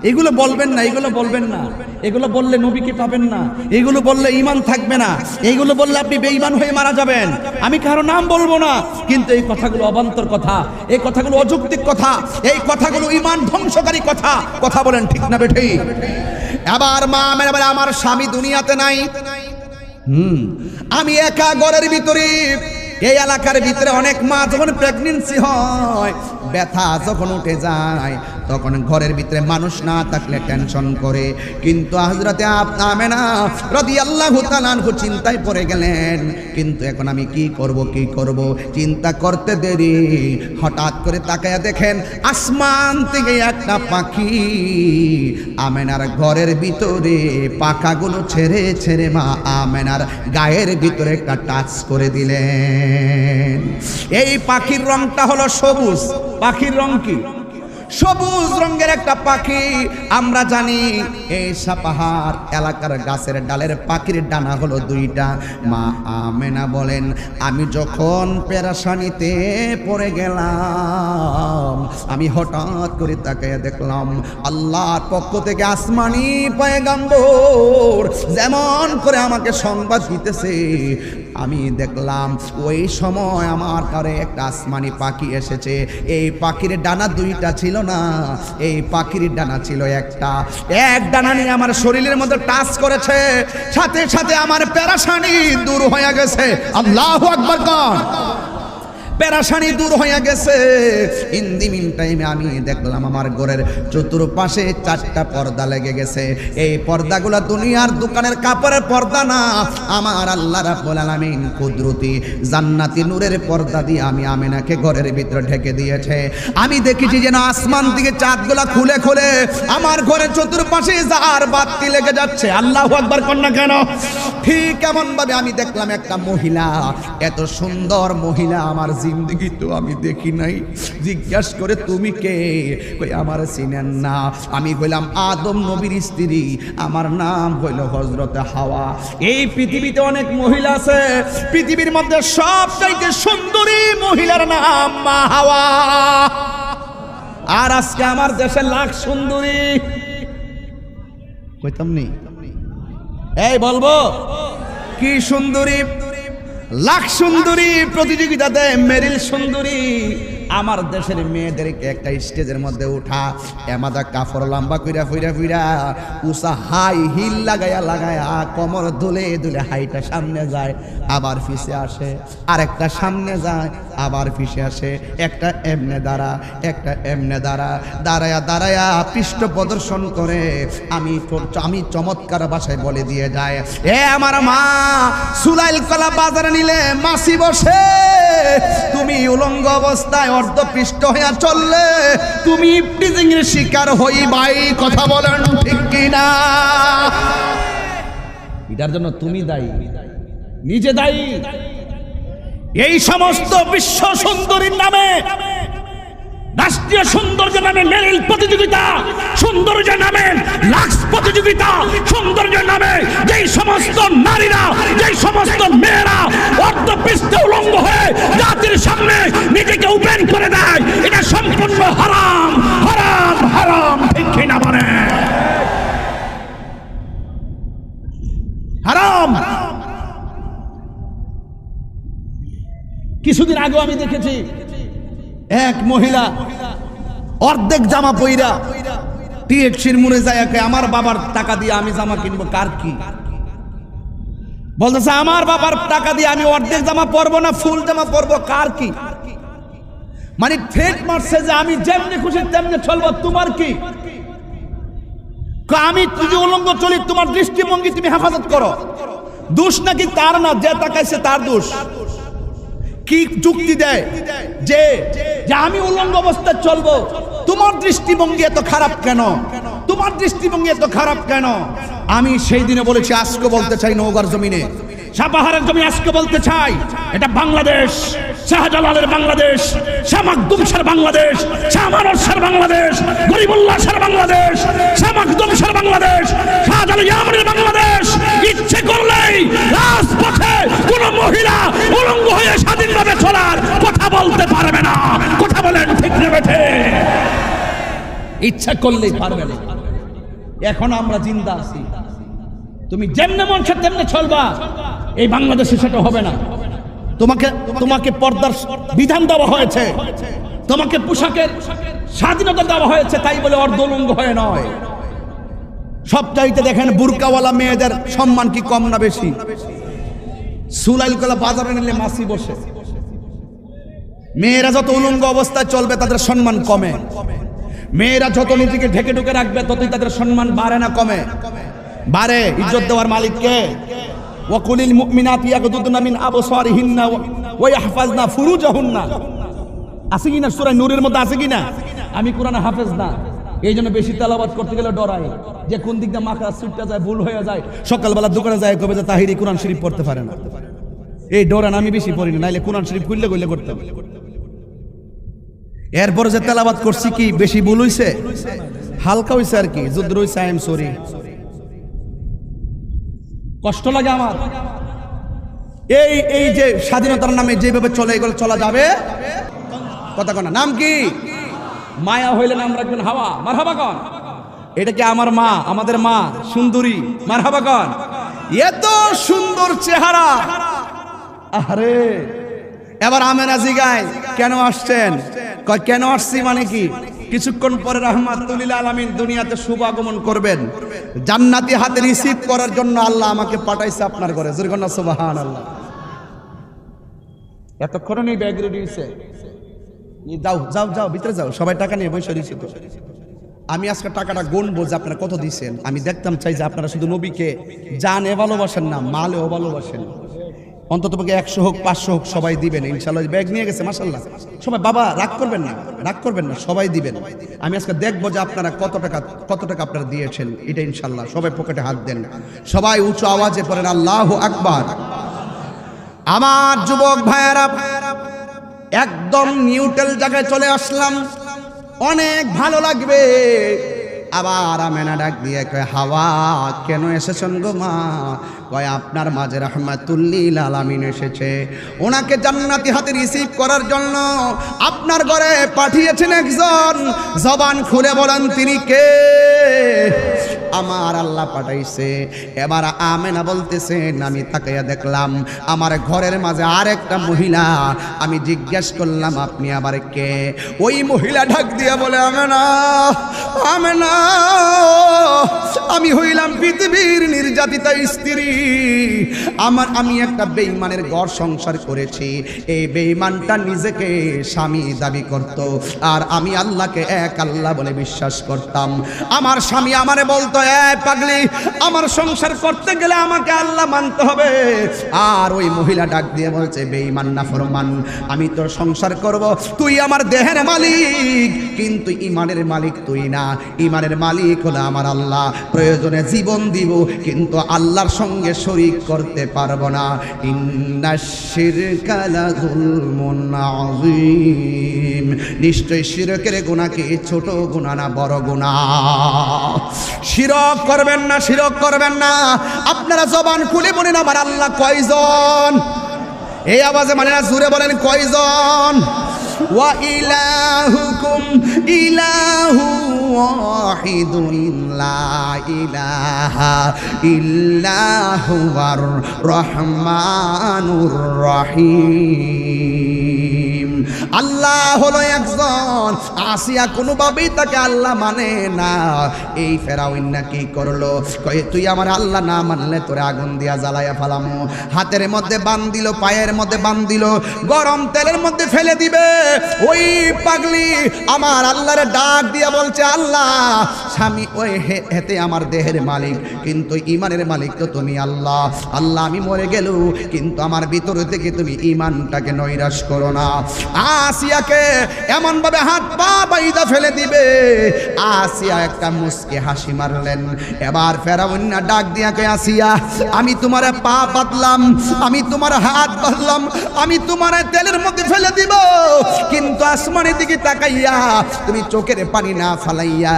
এগুলো বলবেন না, এগুলো বলবেন না, এগুলো বললে নবীকে পাবেন না, এগুলো বললে ঈমান থাকবে না, এইগুলো বললে আপনি বেঈমান হয়ে মারা যাবেন। আমি কারো নাম বলবো না, কিন্তু এই কথাগুলো অবান্তর কথা, এই কথাগুলো অযৌক্তিক কথা, এই কথাগুলো ঈমান ধ্বংসকারী কথা। কথা বলেন ঠিক না বেঠি? আবার মা আমেনা বলে, আমার স্বামী দুনিয়াতে নাই, আমি একা ঘরের ভিতরে। এই এলাকার ভিতরে অনেক মা যখন প্রেগন্যান্সি হয়, ব্যথা যখন উঠে যায়, তখন ঘরের ভিতরে মানুষ না থাকলে টেনশন করে, কিন্তু হযরতে আমেনা রাদিয়াল্লাহু তাআলা আনহু চিন্তায় পড়ে গেলেন, কিন্তু এখন আমি কি করব চিন্তা করতে দেরি, হঠাৎ করে তাকায়া দেখেন আসমান থেকে একটা পাখি আমেনার ঘরের ভিতরে পাখাগুলো ছেড়ে ছেড়ে মা আমেনার গায়ের ভিতরে একটা টাচ করে দিলেন। এই পাখির রংটা হলো সবুজ। পাখির রং কি? সবুজ রঙের একটা পাখি। আমরা জানি এই সাপাহার এলাকার গাছের ডালের পাখির ডানা হলো দুইটা। মা আমেনা বলেন, আমি যখন পেরেশানিতে পড়ে গেলাম, আমি হঠাৎ করে তাকাইয়া দেখলাম আল্লাহর পক্ষ থেকে আসমানি পয়গম্বর যেমন করে আমাকে সংবাদ দিতেছে, আমি দেখলাম ওই সময় আমার ঘরে একটা আসমানি পাখি এসেছে। এই পাখির ডানা দুইটা ছিল না, এই পাখির ডানা ছিল একটা। এক ডানা নিয়ে আমার শরীরের মধ্যে টাচ করেছে, সাথে সাথে আমার পেরেশানি দূর হয়ে গেছে। আল্লাহু আকবার কোন পেরেশানি দূর হয়ে গেছে। ইন দি মিন টাইমে আমি দেখলাম আমার ঘরের চতুর্পাশে 4টা পর্দা লেগে গেছে। এই পর্দাগুলো দুনিয়ার দোকানের কাপড়ের পর্দা না, আমার আল্লাহ রাব্বুল আলামিন কুদরতি জান্নাতি নূরের পর্দা দিয়ে আমি আমেনাকে ঘরের ভিতরে ঢেকে দিয়েছে। আমি দেখেছি যেন আসমান থেকে চাঁদগুলা খুলে খুলে আমার ঘরের চতুর্পাশে জার বাতি লেগে যাচ্ছে। আল্লাহু আকবার কোন না কেন? ঠিক এমন ভাবে আমি দেখলাম একটা মহিলা, এত সুন্দর মহিলা আমার জিন্দগি তো আমি দেখি নাই। জিজ্ঞাসা করে তুমি কে? কই আমার চিনেন না, আমি হইলাম আদম নবীর স্ত্রী, আমার নাম হইল হযরতে হাওয়া। এই পৃথিবীতে অনেক মহিলা আছে, পৃথিবীর মধ্যে সবচাইতে সুন্দরী মহিলার নাম মা হাওয়া। আর আজকে আমার দেশে লাখ সুন্দরী কইতাম নি, এই বলবো কি সুন্দরী, লাখ সুন্দরী প্রতিযোগিতাতে মেরিল সুন্দরী। আমার দেশের মেয়েদেরকে একটা স্টেজের মধ্যে উঠা, এমাদা কাপড় লম্বা কইরা ফইরা ফইরা উষা হাই হিল লাগায়া লাগায়া কোমর দুলে দুলে হাইটা সামনে যায়, আবার পিছে আসে, আরেকটা সামনে যায়, আবার পিছে আসে, একটা এমনে দাঁড়া, একটা এমনে দাঁড়া, দাঁড়ায়া দাঁড়ায়া পৃষ্ঠ প্রদর্শন করে। আমি চমৎকার ভাষায় বলে দিয়ে যায়, এ আমার মা সুলাইল কলা বাজারে নিলে মাসি বসে, তুমি উলঙ্গ অবস্থায় অর্ধপৃষ্ঠ হইয়া চললে তুমি ইফটিজিং এর শিকার হইবাই। কথা বলেন ঠিক কিনা? এটার জন্য তুমি দায়ী, নিজে দায়ী। এই সমস্ত বিশ্ব সুন্দরীর নামে, রাষ্ট্রীয় সৌন্দর্যের নামে মেরিল প্রতিযোগিতা, সৌন্দর্যের নামে লাক্স প্রতিযোগিতা, সৌন্দর্যের নামে যেই সমস্ত নারীরা, যেই সমস্ত মেয়েরা অর্ধপৃষ্ঠ উলঙ্গ হয়ে জাতির সামনে নিজেকে ওপেন করে দেয়, এটা সম্পূর্ণ হারাম, হারাম, হারাম। ঠিক কিনা বলে? হারাম। কিছুদিন আগেও আমি দেখেছি এক মহিলা অর্ধেক জামা পইরা টিএক্সির মুড়ে যায়, আমার বাবার টাকা দিয়ে আমি জামা কিনবো। কার কি বলতেছে? আমার বাবার টাকা দিয়ে আমি অর্ধেক জামা পরবো না, ফুল জামা পরবো। কার কি? মানে ঠেক মারছে যে আমি যেমনি খুশি তেমনি চলবো। তোমার কি? আমি যদি উলঙ্গ চলি, তোমার দৃষ্টিভঙ্গি তুমি হেফাজত করো। দোষ নাকি তার না, যে তাকাইছে তার দোষ। কি যুক্তি দেয় যে আমি উলঙ্গ অবস্থায় চলবো, তোমার দৃষ্টিভঙ্গি এত খারাপ কেন? তোমার দৃষ্টিভঙ্গি এত খারাপ কেন? আমি সেই দিনে বলেছি, আজকে বলতে চাই, নওগাঁর জমিনে, সাপাহারের জমি আজকে বলতে চাই, এটা বাংলাদেশ, শাহজালালের বাংলাদেশ, শাহ মাকদুম শাহর বাংলাদেশ, শাহ মানস শাহর বাংলাদেশ, গরিবুল্লাহ শাহর বাংলাদেশ, শাহ মাকদুম শাহর বাংলাদেশ, শাহজালাল ইয়ামানের বাংলাদেশ। ইচ্ছে করলেই রাজপথে কোন মহিলা উলঙ্গ হয়ে স্বাধীনভাবে চলার কথা বলতে পারবে না। কথা বলেন ঠিক না বেঠে? ইচ্ছা করলেই পারবে না। এখন আমরা জিন্দা আছি, তুমি যেমনে মন চায় তেমনে চলবা। এই বাংলাদেশে সেটা হবে না। তোমাকে পর্দার বিধান দেওয়া হয়েছে, তোমাকে পোশাকের স্বাধীনতা দেওয়া হয়েছে, তাই বলে অর্ধউলঙ্গ হয়ে নয়। সব চাইতে দেখেন বুরকাওয়ালা মেয়েদের সম্মান কি কম না বেশি? সুলাইল কলা বাজারে নিলে মাসি বসে। মেয়েরা যত উলঙ্গ অবস্থায় চলবে তাদের সম্মান কমে। মেয়েরা যত নিজেকে ঢেকে ঢুকে রাখবে ততই তাদের সম্মান বাড়ে না কমে? বাড়ে। ইজ্জত দেওয়ার মালিক কে? ওয়াকুলিল মুমিনাতি ইয়াগদুদনা মিন আবসারিহিন্না ওয়া ইয়াহফাজনা ফুরুজাহুন্না। আছে কিনা সূরা নূরের মধ্যে? আছে কিনা? আমি কোরআনে হাফেজ না, এই জন্য বেশি তেলাওয়াত করতে গেলে ডরাই যে কোন দিক দিয়ে মাখরা ছুটতে যায়, ভুল হয়ে যায়। সকালবেলা দোকানে যায় কবে যে তাহিরি কোরআন শরীফ পড়তে পারে না, এই ডরান আমি বেশি পড়ি না, নাইলে কোরআন শরীফ খুললে কইলে করতাম। এরপরে যে তেলাওয়াত করছি কি বেশি ভুল হইছে? হালকা হইছে আর কি, যুদ্ধ হইছে। I am sorry. কষ্ট লাগে আমার। এই যে স্বাধীনতার নামে যেভাবে চলে এগুলো চলা যাবে? কথা কোন নাম কি? মায়া হইলে নাম রাখবেন হাওয়া। মারহাবা কন। এটা কি আমার মা, আমাদের মা সুন্দরী? মারহাবা কন। এত সুন্দর চেহারা, আরে এবার আমেনা জিগায় কেন আসছেন? কয় কেন আসছি মানে কি? কিছুক্ষণ পরে রাহমাতুল লিল আলামিন দুনিয়াতে শুভ আগমন করবেন, জান্নাতি হাতে রিসিভ করার জন্য আল্লাহ আমাকে পাঠাইছে আপনার ঘরে। জোরে কন্যা সুবহানাল্লাহ। এতক্ষণ নেই ব্যাগ রেডি হইছে, যাও যাও যাও ভিতরে যাও, সবাই টাকা নিয়ে বসে রয়েছে। তো আমি আজকে টাকাটা গুনবো যে আপনারা কত দিচ্ছেন। আমি দেখতাম চাই যে আপনারা শুধু নবীকে জানে ভালোবাসেন না, মালেও ভালোবাসেন। অন্তত পক্ষে 100 হোক 500 হোক সবাই দিবেন ইনশাআল্লাহ। ব্যাগ নিয়ে গেছে মাশাআল্লাহ সবাই। বাবা রাগ করবেন না, রাগ করবেন না, সবাই দিবেন। আমি আজকে দেখবো যে আপনারা কত টাকা আপনারা দিয়েছেন, এটা ইনশাআল্লাহ। সবাই পকেটে হাত দেন, সবাই উঁচু আওয়াজে পড়েন আল্লাহু আকবার। আমার যুবক ভাইয়েরা, একদম নিউট্রাল জায়গায় চলে আসলাম, অনেক ভালো লাগবে। আবার আমেনা ডাক দিয়ে কয় হাওয়া কেন এসেছেন গো মা? কয় আপনার মাঝে রাহমাতুল লিল আলামিন এসেছে, ওনাকে জান্নাতি হাতে রিসিভ করার জন্য আপনার ঘরে পাঠিয়েছেন একজন। জবান খুলে বলেন তিনি কে? আমার আল্লাহ পাঠাইছে। এবার আমেনা বলতেছেন আমি তাকাইয়া দেখলাম আমার ঘরের মাঝে আরেকটা মহিলা। আমি জিজ্ঞেস করলাম আপনি আবার কে? ওই মহিলা ডাক দিয়া বলে আমেনা, আমেনা আমি হইলাম পৃথিবীর নির্যাতিতা স্ত্রী। আমি একটা বেঈমানের ঘর সংসার করেছি। এই বেঈমানটা নিজেকে স্বামী দাবি করত, আর আমি আল্লাহকে এক আল্লাহ বলে বিশ্বাস করতাম। আমার স্বামী আমারে বলতো পাগলি, আমার সংসার করতে গেলে আমাকে আল্লাহ মানতে হবে। আর ওই মহিলা ডাক দিয়ে বলছে বেঈমান নাফরমান, আমি তোর সংসার করব, তুই আমার দেহের মালিক, কিন্তু ইমানের মালিক তুই না। ইমানের মালিক হলো আমার আল্লাহ। প্রয়োজনে জীবন দিব, কিন্তু আল্লাহর সঙ্গে শরীক করতে পারবো না। ইন্নাশ শিরকা লাযুলমুন আযীম, নিশ্চয় শিরকের গুনাহ কি ছোট গুনাহ না বড় গুনাহ। শিরক করবেন না, শিরক করবেন না। আপনারা জবান খুলে বলেন আমার আল্লাহ কয়জন? এই আওয়াজে মানে না, জোরে বলেন কয়জন? ওয়া ইলাহুকুম ইলাহু ওয়াহিদুন লা ইলাহা ইল্লা হুয়ার রহমানুর রহিম। আল্লাহ হলো একজন। আসিয়া কোনোভাবেই তাকে আল্লাহ মানে না। এই ফেরাউন না কি করলো? কয়ে তুই আমার আল্লাহ না মানলে তোরে আগুন দিয়া জ্বালাইয়া ফেলামো। হাতের মধ্যে বান্ধিল, পায়ের মধ্যে বান্ধিল, গরম তেলের মধ্যে ফেলে দিবে। ওই পাগলি আমার আল্লাহরে ডাক দিয়া বলছে আল্লাহ, স্বামী ওই হেতে আমার দেহের মালিক, কিন্তু ইমানের মালিক তো তুমি আল্লাহ। আল্লাহ আমি মরে গেল, কিন্তু আমার ভিতরে থেকে তুমি ইমানটাকে নৈরাশ করো না। আসিয়াকে এমন ভাবে হাত পা বাইদা ফেলে দিবে। আসিয়া একটা মুস্কি হাসি মারলেন। এবার ফেরাউন না ডাক দিয়া কয় আসিয়া, আমি তোমার পা বাঁধলাম, আমি তোমার হাত বাঁধলাম, আমি তোমার তেলের মধ্যে ফেলে দিব, কিন্তু আসমানের দিকে তাকাইয়া তুমি চোখের পানি না ফালাইয়া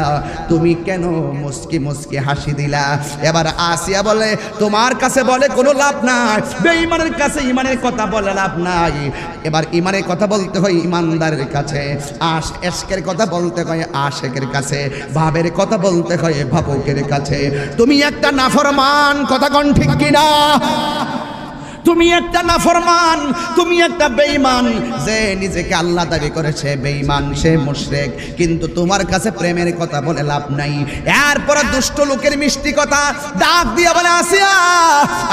তুমি কেন মুস্কি মুস্কি হাসি দিলা? এবার আসিয়া বলে তোমার কাছে বলে কোনো লাভ নাই, বেঈমানের কাছে ইমানের কথা বলে লাভ নাই। এবার ইমানের কথা বলতে হয় ইমানদারের কাছে, এশকের কথা বলতে হয় আশেকের কাছে, ভাবের কথা বলতে হয় ভাবুকের কাছে। তুমি একটা নাফরমান, কথা কোন ঠিক কিনা? তুমি একটা নাফরমান, তুমি একটা বেঈমান। যে নিজেকে আল্লাহ দাবি করেছে বেঈমান, সে মুশরিক। কিন্তু তোমার কাছে প্রেমের কথা বলে লাভ নাই। এরপর দুষ্ট লোকের মিষ্টি কথা ডাক দিয়ে বলে, আসিয়া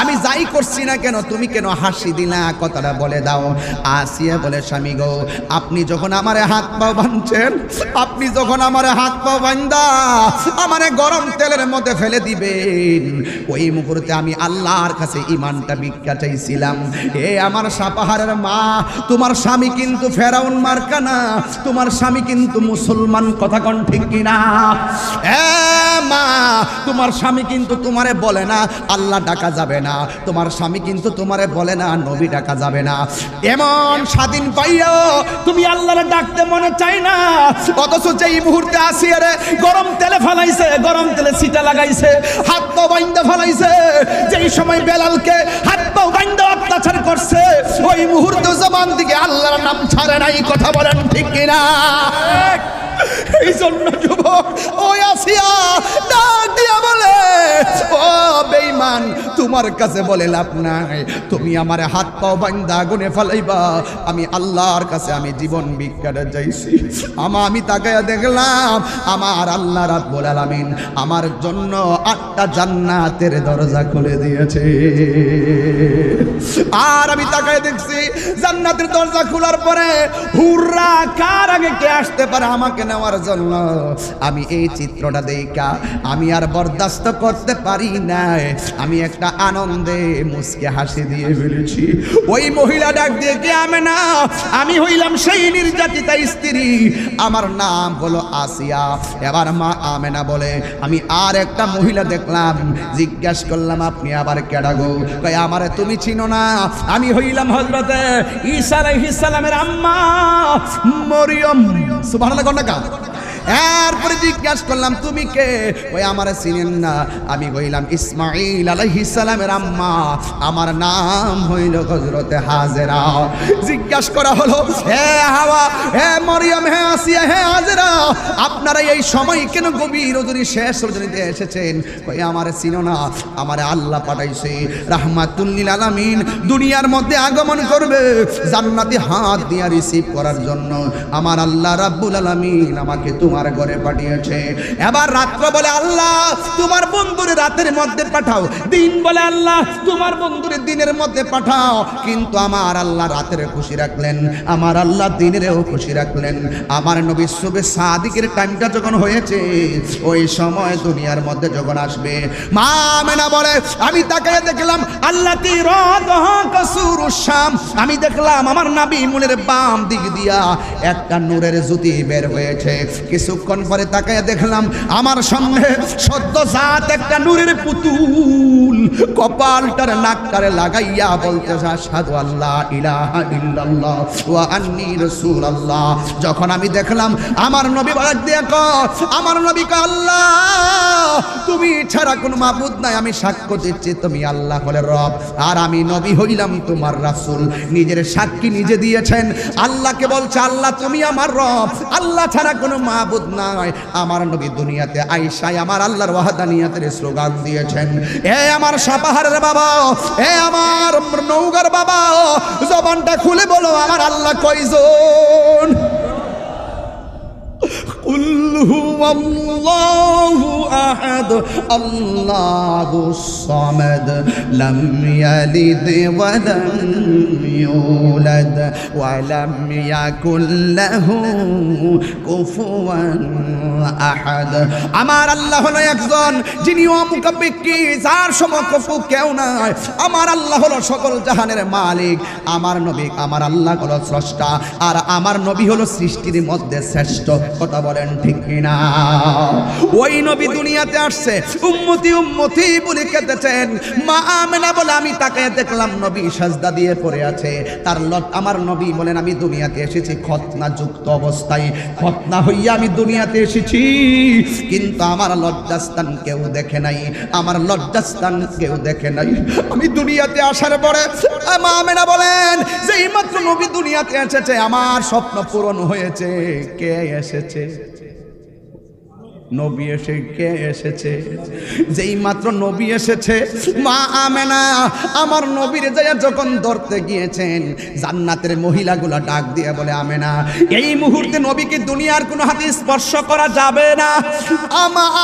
আমি যাই করছি না কেন তুমি কেন হাসি দিলা, কথাটা বলে দাও। আসিয়া বলে, স্বামী গো, আপনি যখন আমারে হাত পা বাঁধছেন, আপনি যখন আমারে হাত পা বাঁধা আমারে গরম তেলের মধ্যে ফেলে দিবেন, ওই মুহূর্তে আমি আল্লাহর কাছে ঈমানটা ভিক্ষা চাইছিলাম। এ আমার সাপাহারের মা, তোমার স্বামী কিন্তু ফেরাউন মার্কা না, তোমার স্বামী কিন্তু মুসলমান, কথা কোন ঠিক কিনা? এ মা, তোমার স্বামী কিন্তু তোমারে বলে না আল্লাহ ডাকা যাবে না, তোমার স্বামী কিন্তু তোমারে বলে না নবী ডাকা যাবে না। এমন স্বাধীন পাইও তুমি আল্লাহরে ডাকতে মনে চাই না, অথচ যেই মুহূর্তে আসিয়া রে গরম তেলে ফেলাইছে, গরম তেলে সিটা লাগাইছে, হাত পা বাইন্দা ফেলাইছে, যেই সময় বেলালকে হাত পা বাইন্দা অত্যাচার করছে, ওই মুহূর্তে জবান দিকে আল্লাহর নাম ছাড়ে নাই, কথা বলেন ঠিক কিনা? এই জন্য যুবক ওই আসিয়া ডাক দিয়া বলে, ও বেঈমান, তোমার কাছে বলে লাভ নাই, তুমি আমার হাত পাও বান্দা আগুনে ফেলাইবা, আমি আল্লাহর কাছে আমি জীবন ভিক্ষাটা চাইছি। আমি তাকায়া দেখলাম আমার আল্লাহ রাব্বুল আলামিন আমার জন্য 8টা জান্নাতের দরজা খুলে দিয়েছে। আর আমি তাকায় দেখছি জান্নাতের দরজা খোলার পরে হুররা কার আগে কে আসতে পারে আমাকে নেওয়ার জন্য। আমি এই চিত্রটা দেখা আমি আর বরদাস্ত করতে পারি না, আমি একটা আনন্দে মুচকে হাসি দিয়ে ফেলেছি। ওই মহিলা ডাক দিয়ে, কে? আমেনা, আমি হইলাম সেই নির্যাতিতা স্ত্রী, আমার নাম হলো আসিয়া। এবার মা আমেনা বলে, আমি আর একটা মহিলা দেখলাম, জিজ্ঞাসা করলাম আপনি আবার কেডা গো? কয় আমারে তুমি চিনো না, আমি হইলাম হযরতে ঈসা আলাইহিস সালামের আম্মা মরিয়ম। সুবহানাল্লাহ। এরপরে জিজ্ঞাসা করলাম তুমি কে? ওই আমারে চিনেন না, আমি হইলাম ইসমাঈল আলাইহিস সালামের আম্মা, আমার নাম হইল হযরতে হাজেরা। জিজ্ঞাসা করা হলো, হে হাওয়া, হে মরিয়ম, হে আসিয়া, হে হাজেরা, আপনারা এই সময় কেন গভীর রজনী শেষ রজনীতে এসেছেন? কই আমারে চিনো না, আমারে আল্লাহ পাঠাইছে রাহমাতুল লিল আলামিন, দুনিয়ার মধ্যে আগমন করবে, জান্নাতে হাত দিয়ে রিসিভ করার জন্য আমার আল্লাহ রাব্বুল আলামিন আমাকে তোমার ঘরে পাঠিয়েছে। এবার রাত্র বলে আল্লাহ তোমার বন্ধুরে রাতের মধ্যে পাঠাও, দিন বলে আল্লাহ তোমার বন্ধুরে দিনের মধ্যে পাঠাও। কিন্তু আমার আল্লাহ রাতের খুশি রাখলেন, আমার আল্লাহ দিনেরও খুশি রাখলেন। আমার নবী সুবে সাদিকের টাইমটা যখন হয়েছে, ওই সময় দুনিয়ার মধ্যে যখন আসবে, মা আমেনা বলে আমি তাকায় দেখলাম আল্লাহ শাম, আমি দেখলাম আমার নবী মুলের বাম দিক দিয়া একটা নূরের জ্যোতি বের হয়েছে। কিছুক্ষণ পরে তাকায় দেখলাম আমার সামনে সদ্যজাত একটা নূরের পুতুল কপালটার নাকটারে লাগাইয়া বলতেছে আশহাদু আল্লা ইলাহা ইল্লাল্লাহ ওয়া আন্নী রাসূলুল্লাহ। যখন আমি দেখলাম আমার নবী বলার দিয়ে আমার নবীকে, আল্লাহ তুমি ছাড়া কোনো মাবুদ নাই, আমি সাক্ষ্য দিচ্ছি তুমি আল্লাহ হলে রব, আর আমি নবী হইলাম তোমার রাসূল। নিজের সাক্ষী নিজে দিয়েছেন, আল্লাহকে বলছে আল্লাহ তুমি আমার রব, আল্লাহ ছাড়া কোনো মাবুদ নাই। আমার নবী দুনিয়াতে আইসায় আমার আল্লাহর ওয়াহদানিয়াতের স্লোগান দিয়েছেন। হে আমার সাপাহারের বাবা, হে আমার নৌগার বাবা, জবানটা খুলে বলো আমার আল্লাহ কয়জন? কুল হুয়াল্লাহু আহাদ আল্লাহুস সামাদ লাম ইয়ালিদ ওয়া লাম ইউলাদ ওয়া লাম ইয়াকুল লাহু কুফুয়ান আহাদ। আমার আল্লাহ হলো একজন, যিনি অমুখাপেক্ষী, যার সমকক্ষ কেউ নাই। আমার আল্লাহ হলো সকল জাহানের মালিক। আমার নবী, আমার আল্লাহ হলো স্রষ্টা, আর আমার নবী হলো সৃষ্টির মধ্যে শ্রেষ্ঠ। কথা বলেন ঠিক কিনা? ওই নবী দুনিয়াতে আসছে, উম্মতি উম্মতি বলে কেঁদেছেন। মা আমেনা বলে আমি তাকে দেখলাম নবী সাজদা দিয়ে পড়ে আছে। তার আমার নবী বলেন আমি দুনিয়াতে এসেছি খতনা যুক্ত অবস্থায়, খতনা হইয়া আমি দুনিয়াতে এসেছি, কিন্তু আমার লজ্জাস্থান কেউ দেখে নাই, আমার লজ্জাস্থান কেউ দেখে নাই। আমি দুনিয়াতে আসার পরে মা আমেনা বলেন যে এইমাত্র নবী দুনিয়াতে এসেছে, আমার স্বপ্ন পূরণ হয়েছে। কে এসেছে? নবী এসে কে এসেছে? যেই মাত্র নবী এসেছে, মা আমেনা আমার নবীরে যাইয়া যখন ধরতে গিয়েছেন, জান্নাতের মহিলাগুলা ডাক দিয়ে বলে, আমেনা এই মুহূর্তে নবীকে দুনিয়ার কোনো হাতে স্পর্শ করা যাবে না।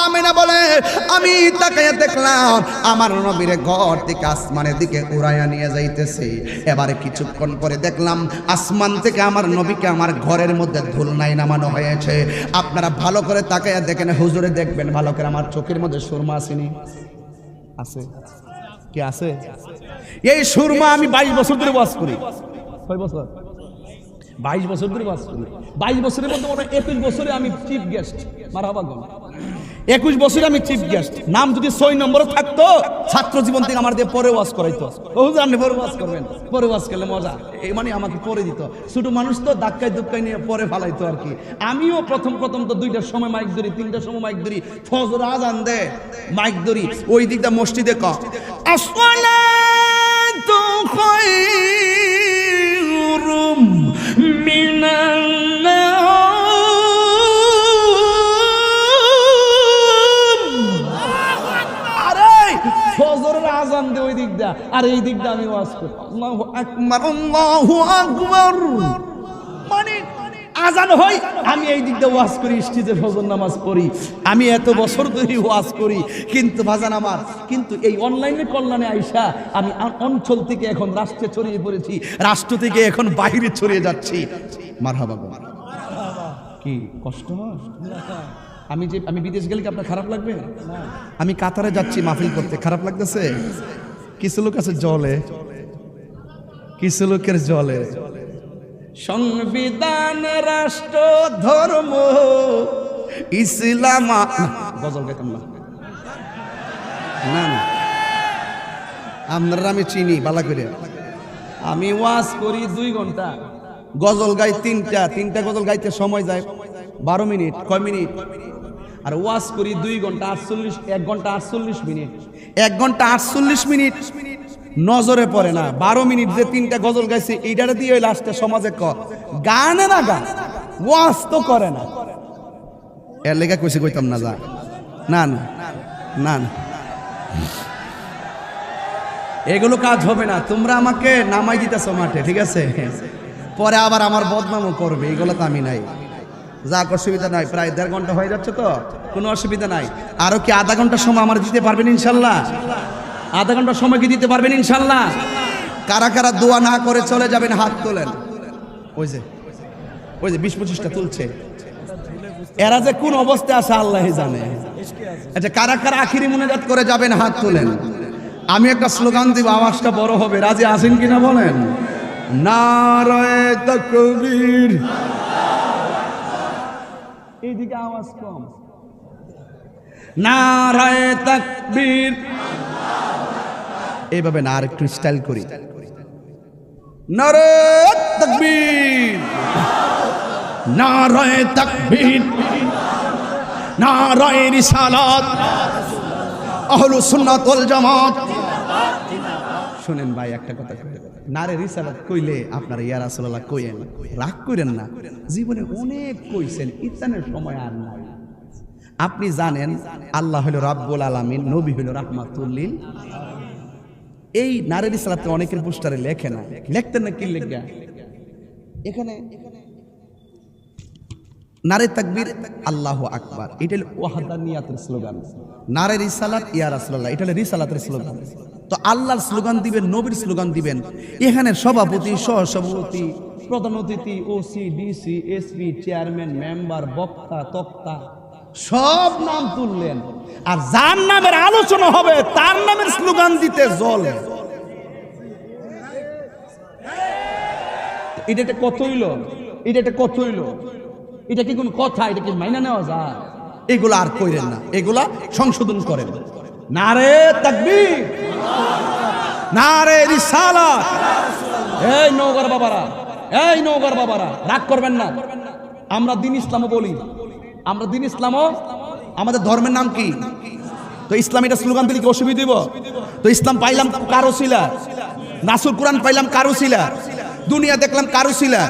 আমেনা বলে, আমি তাকাইয়া দেখলাম আমার নবীরে ঘর থেকে আসমানের দিকে উড়াইয়া নিয়ে যাইতেছে। এবারে কিছুক্ষণ পরে দেখলাম আসমান থেকে আমার নবীকে আমার ঘরের মধ্যে ধুলনায় নামানো হয়েছে। আপনারা ভালো করে তাকাইয়া দেখেন, হুজুরে দেখবেন ভালো করে, আমার চোখের মধ্যে সুরমা আসেনি? আছে কি আছে? এই সুরমা আমি 22 বছর ধরে ওয়াজ করি। কয় বছর? 22 বছর ধরে ওয়াজ করি। 22 বছরের মধ্যে মনে 21 বছরে আমি চিফ গেস্ট। মারহাবা গো। 21 বছরে আমি চিফ গেস্ট। নাম যদি 6 নম্বরে থাকতো, ছাত্র জীবন থেকে আমার দিয়ে পরে ওয়াজ করাইতো। হুজুর আপনি পরে ওয়াজ করবেন, পরে ওয়াজ করলে মজা, এই মানে আমাকে পরে দিত। ছোট মানুষ তো ধাক্কায় দুক্কায় নিয়ে পরে ফালাইতো আর কি। আমিও প্রথম তো 2টার সময় মাইক ধরি, 3টার সময় মাইক ধরি, ফজর আজান দে মাইক ধরি, ওই দিকটা মসজিদে ক আসসালাতু খায়রুম মিনান ফজরের আজান দে ওই দিকটা, আর এই দিকটা আমি ওয়াজ করি আল্লাহু আকবার আল্লাহু আকবার, মানে আজান হয় আমি এই দিকটা ওয়াজ করি, স্টেজে ফজর নামাজ পড়ি। আমি এত বছর ধরে ওয়াজ করি, কিন্তু বাজান আমার, কিন্তু এই অনলাইনে কল্যাণে আইসা আমি অঞ্চল থেকে এখন রাষ্ট্রে ছড়িয়ে পড়েছি, রাষ্ট্র থেকে এখন বাইরে ছড়িয়ে যাচ্ছি। মারহাবা গো। কি কষ্ট হয়? আমি বিদেশ গেলে কি আপনার খারাপ লাগবে? আমি কাতারে যাচ্ছি মাহফিল করতে, খারাপ লাগতেছে? কিছু লোক আছে জলে, কিছু লোকের জলে। সংবিধান, রাষ্ট্র, ধর্ম, ইসলাম। গজল গাইতাম না, না না, আপনারা আমি চিনি বালা করে। আমি ওয়াজ করি 2 ঘন্টা, গজল গাই 3টা গজল গাইতে সময় যায় 12 মিনিট। কয় মিনিট? আর ওয়াজ করি 2 ঘন্টা 48, 1 ঘন্টা 48 মিনিট। 1 ঘন্টা 48 মিনিট নজরে পড়ে না। 12 মিনিট যে 3টা গজল গাইছে, এইটারে দিয়ে লাস্টে সমাজে গানে না গান, ওয়াজ তো করে না। এর লেখা কইছে কইতাম না, যা না না না না, এগুলো কাজ হবে না। তোমরা আমাকে নামাই দিতেছো মাঠে, ঠিক আছে? পরে আবার আমার বদনামও করবে, এগুলো তো আমি নাই। যাক, অসুবিধা নাই, প্রায় 1.5 ঘন্টা হয়ে যাচ্ছে তো, কোনো অসুবিধা নাই। আরো কি আধা ঘন্টা সময় আমার দিতে পারবেন ইনশাল্লাহ? আধা ঘন্টা সময় কি দিতে পারবেন ইনশাল্লাহ? কারা কারা দোয়া না করে চলে যাবেন হাত তোলেন। ওই যে 20-25টা তুলছে, এরা যে কোন অবস্থায় আছে আল্লাহই জানে। আচ্ছা, কারা কারা আখিরি মুনাজাত করে যাবেন হাত তোলেন। আমি একটা স্লোগান দিব, আওয়াজটা বড় হবে, রাজি আছেন কিনা বলেন? নারায়ে তাকবীর। এইদিকে আওয়াজ কম। নারায়ে তাকবীর। এইভাবে না, আর একটু স্টাইল করি। নারায়ে তাকবীর, নারায়ে তাকবীর, নারায়ে রিসালাত, আহলুস সুন্নাত ওয়াল জামাত। শুনেন ভাই, একটা কথা কই, নারে রিসালাত কইলে আপনারা ইয়া রাসূলুল্লাহ কইেন, রাগ করেন না। জীবনে অনেক কইছেন, ইতানের সময় আর নাই। আপনি জানেন আল্লাহ হলো রাব্বুল আলামিন, নবী হলো রাহমাতুল লিল। এই নারে রিসালাত অনেকের পোস্টারে লেখে না, লিখতেন না কি লেখা? এখানে নারে তাকবীর, আল্লাহু আকবার, এটা হলো ওয়াহদানিয়াতের স্লোগান। নারে রিসালাত ইয়া রাসূলুল্লাহ, এটা হলো রিসালাতের স্লোগান। তো আল্লাহর স্লোগান দিবেন, নবীর স্লোগান দিবেন। এখানে সভাপতি, সহসভাপতি, প্রধান অতিথি, OC, DC, SP, chairman, member, বক্তা, তক্তা সব নাম তুললেন, আর যার নামের আলোচনা হবে তার নামের স্লোগান দিতে জলে। এটা কত হইল? এটা কত হইল? এটা কি কোন কথা? এটা কি মাইনা নেওয়া যায়? এগুলা আর কইরেন না, এগুলা সংশোধন করেন। নারে তাকবীর, নারে রিসালাত। এই নওগাঁর বাবারা, এই নওগাঁর বাবারা, রাগ করবেন না। আমরা দ্বীন ইসলামও বলি, আমরা দ্বীন ইসলামও, আমাদের ধর্মের নাম কি? তো ইসলাম, এটা স্লোগান দিলে কি অসুবিধা দিব? তো ইসলাম পাইলাম কারো ছিলা, নাসুল কোরআন পাইলাম কারো ছিলা, দুনিয়া দেখলাম কারো ছিলা।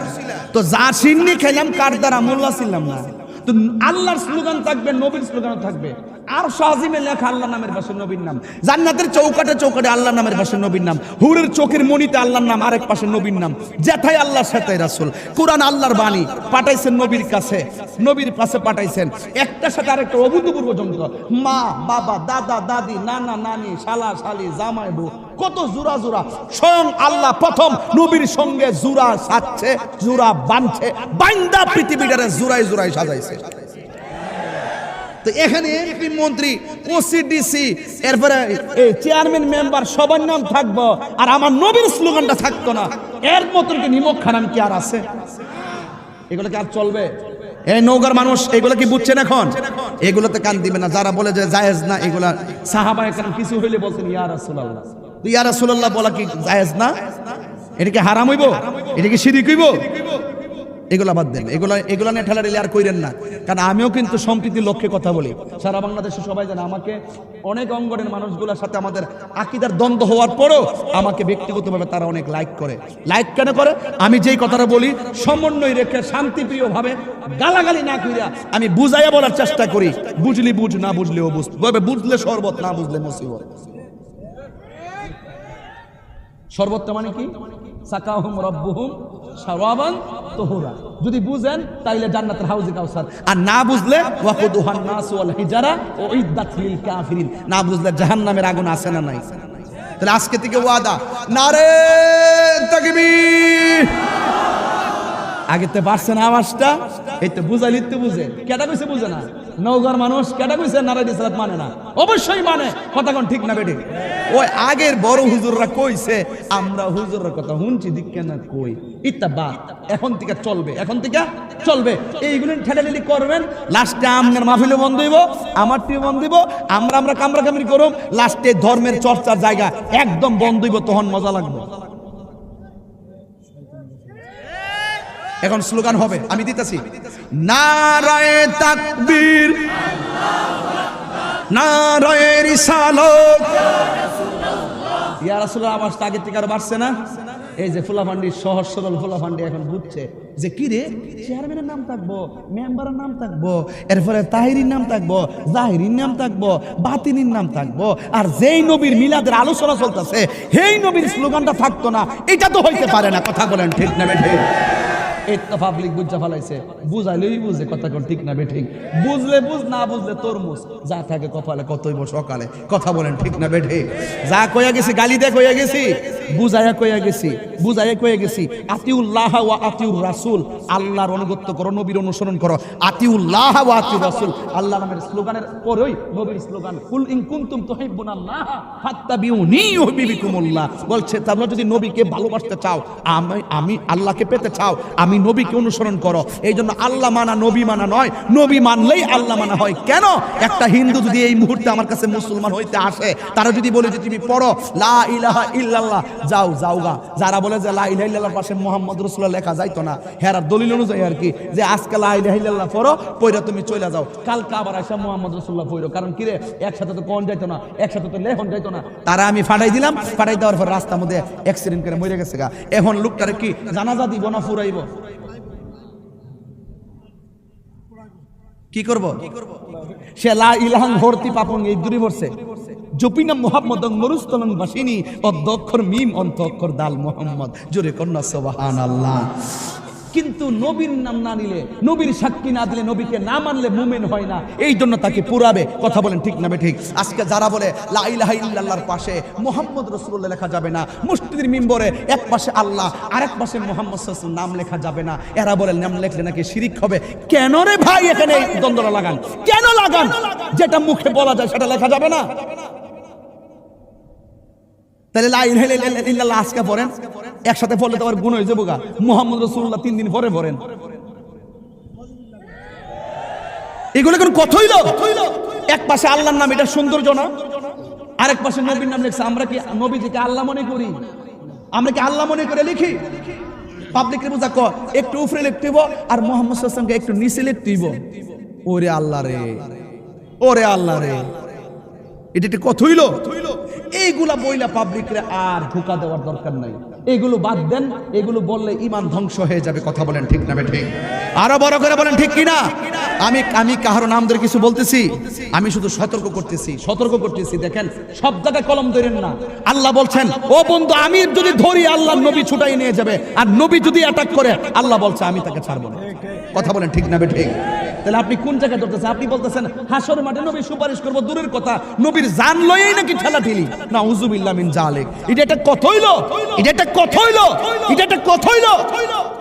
তো যা সিন্নি খাইলাম কার দ্বারা? মোল্লা ছিলাম না। তো আল্লাহর স্লোগান থাকবে, নবীর স্লোগান থাকবে। আর শাহিমে লেখা আল্লাহ নামের পাশে নবীর নাম, জান্নাতের চৌকাটে চৌকাটে আল্লাহ নামের পাশে নবীর নাম, হুরের চোখের মনিতে আল্লাহর নাম, আরেক পাশে নবীর নাম, যেথায় আল্লাহ সেথায় রাসূল। কোরআন আল্লাহর বাণী, পাঠাইছেন নবীর কাছে, নবীর কাছে পাঠাইছেন। একটার সাথে আরেকটা অভূতপূর্ব যন্ত্র, মা বাবা দাদা দাদি নানা নানি শালা শালি জামাই বউ, কত জোড়া জোড়া। স্বয়ং আল্লাহ প্রথম নবীর সঙ্গে জোড়া সাজছে, জোড়া বাঁধছে, বাইন্দা পৃথিবীটারে জোড়ায় জোড়ায় সাজাইছে। তো এখানে এমপি মন্ত্রী ওসিডিসি এরপরে এই চেয়ারম্যান মেম্বার সবার নাম থাকবো, আর আমার নবীর স্লোগানটা থাকতো না। এর মতন কি নিমক খারাম কি আর আছে? এগুলো কি আর চলবে? এই নওগাঁর মানুষ এগুলো কি বুঝছেন এখন? এগুলোতে কান দিবে না। যারা বলে যে জায়েজ না, এগুলা সাহাবায়ে কেরাম কিছু হইলে বলতেন ইয়া রাসূলুল্লাহ। তো ইয়া রাসূলুল্লাহ বলা কি জায়েজ না? এটা কি হারাম হইব? এটা কি শিরক হইব? এগুলা বাদ দেন, এগুলা নিয়ে ঠেলা ঠেলি আর কইরেন না। কারণ আমিও কিন্তু সম্প্রীতির লক্ষ্যে কথা বলি। সারা বাংলাদেশে সবাই জানে আমাকে, অনেক অঙ্গনের মানুষগুলোর সাথে আমাদের আকীদার দ্বন্দ্ব হওয়ার পরও আমাকে ব্যক্তিগতভাবে তারা অনেক লাইক করে। লাইক কেন করে? আমি যেই কথাটা বলি সমন্বয় রেখে শান্তিপ্রিয়ভাবে গালাগালি না কইরা আমি বুঝাইয়া বলার চেষ্টা করি। বুঝলি বুঝ, না বুঝলেও বুঝ, বুঝলে শরবত, না বুঝলে মুসিবত। শরবতটা মানে কি? সাকাহুম রাব্বুহুম শারাবান তুহুরা। যদি বুঝেন তাইলে জান্নাতের হাউজে কাউসার, আর না বুঝলে ওয়াকুদুহান নাস ওয়াল হিজারা উইদ্দাত লিল কাফিরিন। না বুঝলে জাহান্নামের আগুন আছে না নাই? তাহলে আজকে থেকে ওয়াদা, নারে তাকবীর। আগে তো পারছেন আওয়াজটা, এই তো বুঝাইলি তো বুঝে। কেটা কইছে বুঝে না? নওগাঁর মানুষ কেটা কইছে নারে রিসালাত মানে না? অবশ্যই মানে। কথা কোন ঠিক না বেঠিক? ওই আগের বড় হুজুররা কইছে, আমরা হুজুরের কথা শুনছি দিকে না কই ইত্তাবা। এখন থেকে চলবে, এখন থেকে চলবে। এইগুলো ঠেলাঠেলি করবেন, লাস্টে আপনার মাহফিলও বন্ধ হইব, আমার টিও বন্ধ হইব, আমরা কামরা কামড়ি করব, লাস্টে ধর্মের চর্চার জায়গা একদম বন্ধ হইব, তখন মজা লাগবে। এখন স্লোগান হবে, আমি দিতেছি, নারায়ে তাকবীর, নারায়ে রিসালাত। ইয়া রাসূলুল্লাহ আওয়াজটা আগে থেকে আর বাড়ছে না? এই যে ফুলাফান্ডি, সহজ সরল ফুলাফান্ডি এখন বুঝছে যে কি রে, চেয়ারম্যানের নাম থাকবো, মেম্বারের নাম থাকবো, এরপরে তাহিরির নাম থাকবো, জাহিরির নাম থাকবো, বাতিনির নাম থাকবো, আর যেই নবীর মিলাদের আলোচনা চলতেছে সেই নবীর স্লোগানটা থাকতো না। এটা তো হইতে পারে না। কথা বলেন ঠিক না বেঠিক? একটা পাবলিক বুঝা ফেলাইছে, বুঝাইলেই বুঝে। কথা কোন ঠিক না বেঠিক? বুঝলে বুঝ, না বুঝলে তরমুজ। যা থাকে কপালে কতইব সকালে। কথা বলেন ঠিক না বেঠিক? যা কইয়া গেছি, গালি দিয়ে কইয়া গেছি, বুঝাইয়া কইয়া গেছি, বুঝাইয়া কইয়া গেছি। আতিউল্লাহ ওয়া আতিউর রাসূল, আল্লাহর অনুগত্য করো, নবীর অনুসরণ করো। আতিউল্লাহ ওয়া আতিউর রাসূল, আল্লাহ নামের স্লোগানের পরেই নবীর স্লোগান, কুল ইন কুনতুম তুহিব্বুনাল্লাহ ফাত্তাবিউনি ইউহিব্বুকুমুল্লাহ। বলছে তোমরা যদি নবীকে ভালোবাসতে চাও, আমি আল্লাহকে পেতে চাও, আমি নবীকে অনুসরণ করো। এই জন্য আল্লাহ মানা নবী মানা নয়, নবী মানলেই আল্লাহ মানা হয়। কেন? একটা হিন্দু যদি এই মুহূর্তে আমার কাছে মুসলমান হইতে আসে, তারা যদি বলে যে তুমি পড়ো লা ইলাহা ইল্লাল্লাহ, যাওগা। যারা বলে যে লা ইলাহা ইল্লাল্লাহর পাশে মুহাম্মদ রাসূলুল্লাহ লেখা যাইতো না, হেরার দলিল অনুযায়ী আর কি, যে আজকে লা ইলাহা ইল্লাল্লাহ পড়ো, পড়া তুমি চলে যাও, কালকে আবার আইসা মুহাম্মদ রাসূলুল্লাহ পড়ো। কারণ কি রে, একসাথে তো কোন যাইতো না, একসাথে তো লেখন যাইতো না। তারা আমি ফাটাই দিলাম, ফাটাই দেওয়ার পর রাস্তার মধ্যে অ্যাক্সিডেন্ট করে মরে গেছে গা। এখন লোকটারে কি জানাজা দিব না ফুরাইব? কি করব? সে লা ইলাহা ভর্তি পাপন এই দূরে পড়ছে, জপিনা মুহাম্মদ মরুস্তলন বাসিনী অধ্যক্ষর মিম অন্তক্ষর দাল মুহাম্মদ। জোরে কন্যা সুবহানাল্লাহ। কিন্তু নবীর নাম না নিলে, নবীর সাক্ষী না দিলে, নবীকে না মানলে মুমিন হয় না। এই জন্য তাকে পুরাবে। কথা বলেন ঠিক না বেঠিক? আজকে যারা বলে লা ইলাহা ইল্লাল্লাহর পাশে মুহাম্মদ রাসূলুল্লাহ লেখা যাবে না, মসজিদের মিম্বরে এক পাশে আল্লাহ আরেক পাশে মুহাম্মদ সাল্লাল্লাহু আলাইহি ওয়াসাল্লাম নাম লেখা যাবে না, এরা বলে নাম লেখলে নাকি শিরিক হবে। কেন রে ভাই এখানে দ্বন্দ্বটা লাগান? কেন লাগান? যেটা মুখে বলা যায় সেটা লেখা যাবে না? তাহলে লা ইলাহা ইল্লাল্লাহ আজকে পড়েন, একসাথে পড়লে তো আবার গুণ হয়ে যাবো গা। মুহাম্মদ রাসূলুল্লাহ 3 দিন পরে পড়েন। এগুলো কোন কথা হইল? এক পাশে আল্লাহর নাম, এটা সৌন্দর্য না? আরেক পাশে নবীর নাম লিখছে। আমরা কি নবীজিকে আল্লাহ মনে করি? আমরা কি আল্লাহ মনে করে লিখি? পাবলিকের বোঝা ক একটু উপরে লিখতে হইব, আর মুহাম্মদ সাল্লাল্লাহু আলাইহি ওয়াসাল্লামকে একটু নিচে লিখতে হইব। ওরে আল্লাহ রে, ওরে আল্লাহ রে, এটা কথা হইল? এইগুলা বইলা পাবলিকরে আর ধোঁকা দেওয়ার দরকার নাই। এগুলো বাদ দেন, এগুলো বললে ঈমান ধ্বংস হয়ে যাবে। কথা বলেন ঠিক না ঠিক? আরো বড় করে বলেন ঠিক কিনা? আমি কারো নাম ধরে কিছু বলতেছি, আমি শুধু সতর্ক করতেছি। দেখেন সব জায়গায় কলম ধরেন না। আল্লাহ বলছেন, ও বন্ধু আমি যদি ধরি আল্লাহ নবী ছুটাই নিয়ে যাবে, আর নবী যদি অ্যাটাক করে আল্লাহ বলছে আমি তাকে ছাড়বো না। কথা বলেন ঠিক না ঠিক? তাহলে আপনি কোন জায়গায় ধরতেছেন? আপনি বলতেছেন হাসর মাঠে নবী সুপারিশ করবো, দূরের কথা নবীর জান লয়েই নাকি ঠেলা ঠেলি। না উযুবিল্লাহ মিন জালিক। এটা একটা কথা হইলো?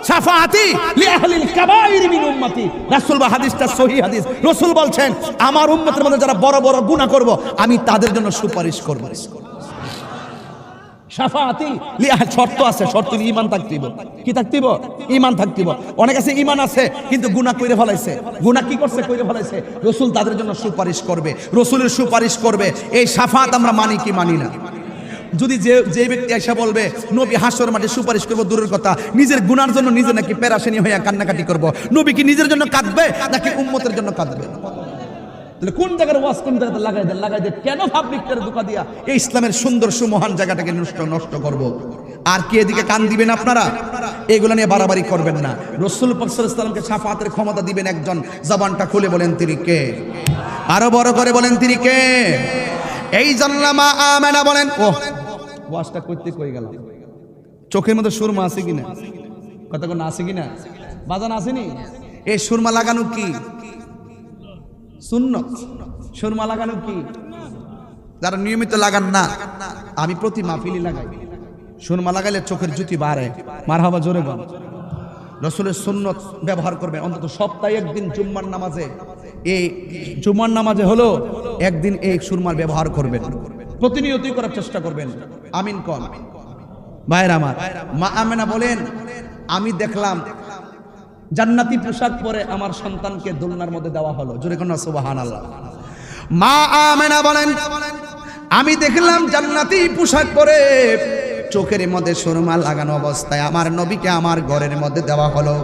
শাফাআতি লি আহলিল কাবাইর মিন উম্মতি। রাসূল বা হাদিসটা সহিহ হাদিস। রাসূল বলছেন আমার উম্মতের মধ্যে যারা বড় বড় গুনাহ করব আমি তাদের জন্য সুপারিশ করব। শাফাআতি লি শর্ত আছে, শর্ত ঈমান থাকতিব। কি থাকতিব? ঈমান থাকতিব। অনেক আছে ঈমান আছে কিন্তু গুনাহ কইরে ফলাইছে। গুনাহ কি করছে? কইরে ফলাইছে। রাসূল তাদের জন্য সুপারিশ করবে, রাসূলের সুপারিশ করবে। এই শাফাআত আমরা মানি কি মানি না? যদি যে ব্যক্তি এসে বলবে নবী হাসর মাঠে সুপারিশ করবো, দূরের কথা নিজের গুনার জন্য নিজে নাকি পেরাশানি হয়ে কান্নাকাটি করব, নবী কি নিজের জন্য কাঁদবে নাকি উম্মতের জন্য কাঁদবে? তাহলে কোন জায়গার ওয়াজ কোন জায়গাতে লাগাই দেন কেন? পাবলিকটারে ধোঁকা দিয়া এই ইসলামের সুন্দর সুমহান জায়গাটাকে নষ্ট করব। আর কি এদিকে কান দিবেন আপনারা? এগুলো নিয়ে বাড়াবাড়ি করবেন না। রাসূল পাক সাল্লাল্লাহু আলাইহি ওয়াসাল্লামকে শাফাআতের ক্ষমতা দিবেন একজন, জবানটা খুলে বলেন তিনি কে? আরো বড় করে বলেন তিনি কে? এই জান্নামা আমেনা বলেন। ও ওয়াজটা করতে কই গেলাম? চোখের মধ্যে সুরমা আছে কিনা? কথা কোন আছে কিনা? বাজান আসেনি? এই সুরমা লাগানো কি সুন্নাত? সুরমা লাগানো কি? যারা নিয়মিত লাগান না, আমি প্রতি মাহফিলি লাগাই। সুরমা লাগাইলে চোখের জ্যোতি বাড়ে। মারহাবা জোরে বল। রাসূলের সুন্নাত ব্যবহার করবেন অন্তত সপ্তাহে একদিন জুম্মার নামাজে। এই জুম্মার নামাজে হলো একদিন এই সুরমার ব্যবহার করবেন, প্রতিনিয়তই করার চেষ্টা করবেন। আমিন কোন ভাইরা আমার? মা আমেনা বলেন আমি দেখলাম জান্নাতি পোশাক পরে আমার সন্তানকে দোলনার মধ্যে দেওয়া হলো। জোরে কোন সুবহানাল্লাহ। মা আমেনা বলেন আমি দেখলাম জান্নাতি পোশাক পরে চোখের মধ্যে সুরমা লাগানো অবস্থায় আমার নবীকে আমার ঘরের মধ্যে দেওয়া হলো।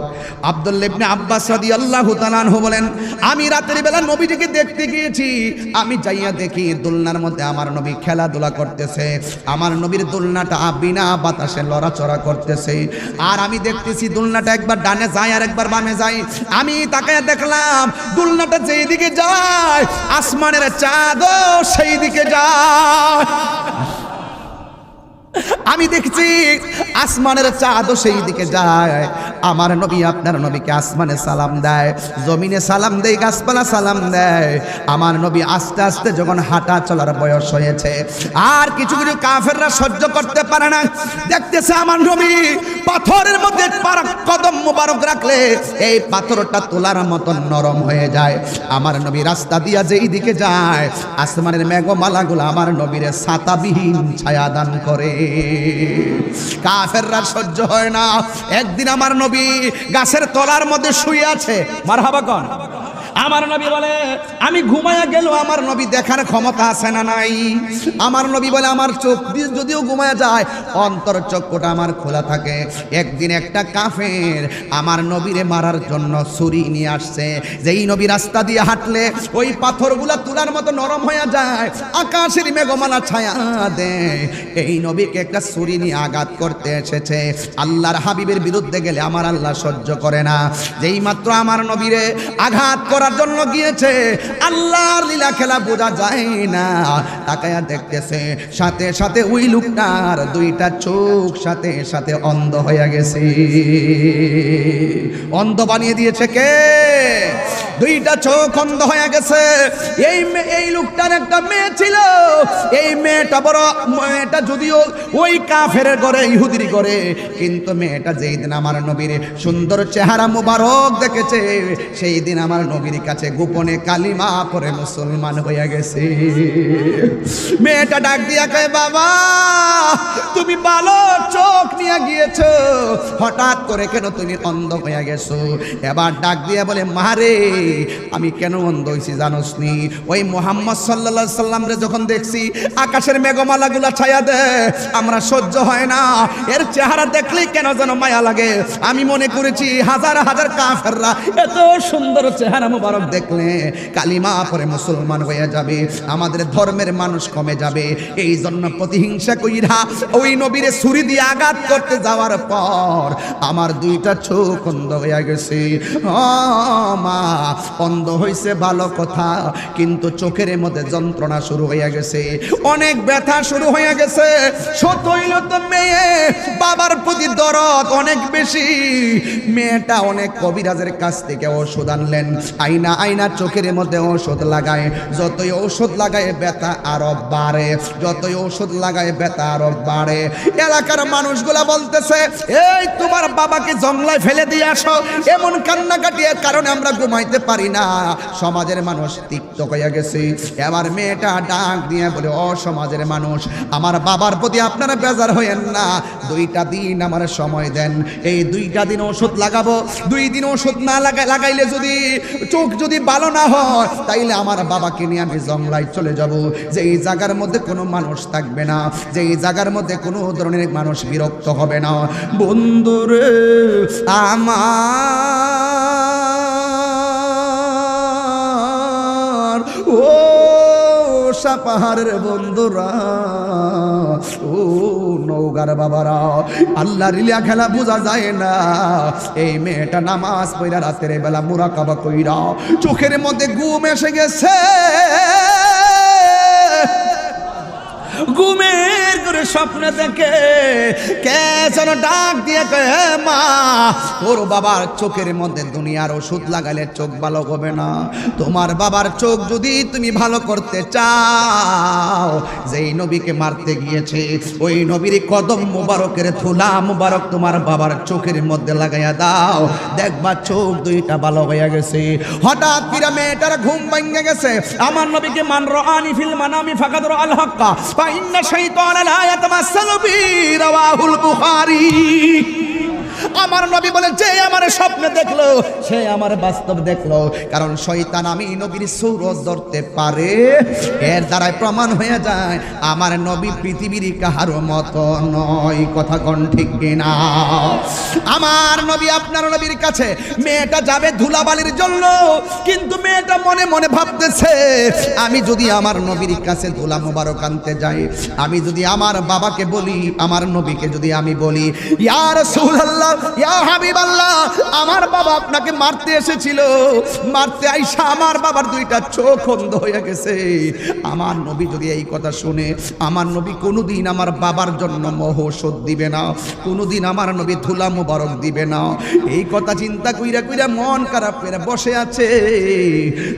আব্দুল্লাহ ইবনে আব্বাস রাদিয়াল্লাহু তাআলা আনহু বলেন আমি রাতের বেলা নবীজিকে দেখতে গিয়েছি। আমি যাইয়া দেখি দোলনার মধ্যে আমার নবী খেলাধুলা করতেছে। আমার নবীর দোলনাটা বিনা বাতাসে লড়াচড়া করতেছে। আর আমি দেখতেছি দোলনাটা একবার ডানে যায় আর একবার বামে যায়। আমি তাকায় দেখলাম দোলনাটা যেই দিকে যায় আসমানের চাঁদও সেই দিকে যায়। আমি দেখছি আসমানের চাঁদও সেই দিকে যায়। আমার নবী আপনার নবীকে আসমানে সালাম দেয়, জমিনে সালাম দেয়, গাছপালা সালাম দেয়। আমার নবী আস্তে আস্তে যখন হাঁটা চলার বয়স হয়েছে আর কিছু কিছু কাফেররা সহ্য করতে পারে না, দেখতেছে আমার নবী পাথরের মধ্যে কদম মোবারক রাখলে এই পাথরটা তোলার মতো নরম হয়ে যায়। আমার নবী রাস্তা দিয়া যেই দিকে যায় আসমানের মেঘমালাগুলো আমার নবীরে ছাতাবিহীন ছায়া দান করে। কাফেররা সহ্য হয় না। একদিন আমার নবী গাছের তলার মধ্যে শুয়ে আছে। মারহাবা কোন? আমার নবী বলে আমি ঘুমায়া গেল আমার নবী দেখার ক্ষমতা আছে না নাই? আমার নবী বলে আমার চোখ দিয়ে যদিও ঘুমায়া যায় অন্তর চক্ষুটা আমার খোলা থাকে। একদিন একটা কাফের আমার নবীরে মারার জন্য ছুরি নিয়ে আসছে। যেই নবী রাস্তা দিয়ে হাঁটলে ওই পাথরগুলা তুলার মতো নরম হয়ে যায়, আকাশের মেঘমালা ছায়া দেয়। এই নবীকে একটা ছুরি নিয়ে আঘাত করতে এসেছে। আল্লাহর হাবিবের বিরুদ্ধে গেলে আমার আল্লাহ সহ্য করে না। যেই মাত্র আমার নবীরে আঘাত করার জন্য গিয়েছে আল্লাহর লীলা খেলা বোঝা যায় না। তাকায়া দেখতেছে সাথে সাথে ওই লোকটার দুইটা চোখ সাথে সাথে অন্ধ হয়ে গেছে। অন্ধ বানিয়ে দিয়েছে কে? দুইটা চোখ অন্ধ হয়ে গেছে। এই লোকটার একটা মেয়ে ছিল। এই মেয়েটা যদিও ওই কাফের ঘরে ইহুদির ঘরে, কিন্তু মেয়েটা যেই দিন আমার নবীর সুন্দর চেহারা মুবারক দেখেছে সেই দিন আমার নবীর কাছে গোপনে কালিমা পড়ে মুসলমান হয়ে গেছে। মেয়েটা ডাক দিয়া কয় বাবা তুমি ভালো চোখ নিয়ে গিয়েছো, হঠাৎ করে কেন তুমি অন্ধ হয়ে গেছো? এবার ডাক দিয়ে বলে, মারে আমি কেন অন্ধ হয়েছি জানোস নি? ওই মুহাম্মদ সাল্লাল্লাহু আলাইহি সাল্লাম রে যখন দেখছি আকাশের মেঘমালাগুলা ছায়া দেয়, আমরা সহ্য হয় না, এর চেহারা দেখলেই কেন যেন মায়া লাগে। আমি মনে করেছি হাজার হাজার কাফেররা এত সুন্দর চেহারা মুবারক দেখলে কালিমা পরে মুসলমান হয়ে যাবে, আমাদের ধর্মের মানুষ কমে যাবে। এই জন্য প্রতিহিংসা কইরা ওই নবীরে ছুরি দিয়ে আঘাত করতে যাওয়ার পর আমার দুইটা চোখ অন্ধ হয়ে গেছে। মা, অন্ধ হইছে ভালো কথা, কিন্তু চোখের মধ্যে যন্ত্রণা শুরু হয়ে গেছে, অনেক ব্যথা শুরু হয়ে গেছে। সত হইল তো মেয়ে, বাবার প্রতি দরদ অনেক বেশি। মেয়েটা অনেক কবিরাজের কাছ থেকে ওষুধ আনলেন, আইনা আইনা চোখের মধ্যে ওষুধ লাগায়। যতই ওষুধ লাগায় ব্যথা আরো বাড়ে, যতই ওষুধ লাগায় ব্যথা আরো বাড়ে। এলাকার মানুষগুলা বলতেছে, এই তোমার বাবাকে জঙ্গলায় ফেলে দিয়ে আসো, এমন কান্নাকাটির কারণে আমরা ঘুমাইতে পারি না। সমাজের মানুষ তিক্ত হয়ে গেছে। এবার মেয়েটা ডাক দিয়ে বলে, ও সমাজের মানুষ, আমার বাবার প্রতি আপনারা বেজার হয়েন না, 2টা দিন আমার সময় দেন। এই 2টা দিন ওষুধ লাগাবো, 2 দিন ওষুধ না লাগাইলে যদি চোখ যদি ভালো না হয়, তাইলে আমার বাবাকে নিয়ে আমি জঙ্গলায় চলে যাব, যে এই জায়গার মধ্যে কোনো মানুষ থাকবে না, যে এই জায়গার মধ্যে কোনো ধরনের মানুষ বিরক্ত হবে না। বন্ধুরে আমার, ও পাহাড়ের বন্ধুরা, ও নৌকার বাবারা, আল্লাহর লীলা খেলা বোঝা যায় না। এই মেয়েটা নামাজ পড়া রাতের বেলা মুরাকাবা কইরা চোখের মধ্যে ঘুম এসে গেছে। ঘুমের করে স্বপ্ন দেখে কে যেন ডাক দিয়ে কয়ে, মা তোর বাবার চোখের মধ্যে দুনিয়ার ওষুধ লাগালে চোখ ভালো হবে না, তোমার বাবার চোখ যদি তুমি ভালো করতে চাও, যেই নবীকে মারতে গিয়েছে ওই নবীর কদম মুবারকের থুলা মুবারক তোমার বাবার চোখের মধ্যে লাগাইয়া দাও, দেখবা চোখ 2টা ভালো হয়ে গেছে। হঠাৎ করে মেয়েটার ঘুম ভেঙে গেছে। আমার নবীকে মান রাআনি ফিল মানামি ফাকাদ রাআল হাক্কা ইন্না শাইতানা লা ইয়াতামাসসালু বি, রাওয়াহুল বুখারী। আমার নবী বলেন, যে আমার স্বপ্ন দেখলো সে আমার বাস্তব দেখলো, কারণ শয়তান আমি নবীর সূরত ধরতে পারে। এর দ্বারাই প্রমাণ হয়ে যায় আমার নবী পৃথিবীর কাহার মতো নয়। কথা কোন ঠিক কিনা? আমার নবী আপনার নবীর কাছে মেয়েটা যাবে ধুলাবালির জন্য, কিন্তু মেয়েটা মনে মনে ভাবতেছে, আমি যদি আমার নবীর কাছে ধুলা মুবারক আনতে যাই, আমি যদি আমার বাবাকে বলি, আমার নবীকে যদি আমি বলি, ইয়া রাসূলুল্লাহ, ইয়া হাবিবাল্লাহ, আমার বাবা আপনাকে মারতে এসেছিল, মারতে আইসা আমার বাবার 2টা চোখ অন্ধ হয়ে গেছে। আমার নবী যদি এই কথা শুনে, আমার নবী কোনোদিন আমার বাবার জন্য মহৌষধ দিবে না, কোনোদিন আমার নবী ধুলা মুবারক দিবে না। এই কথা চিন্তা কইরা কইরা মন খারাপ করে বসে আছে।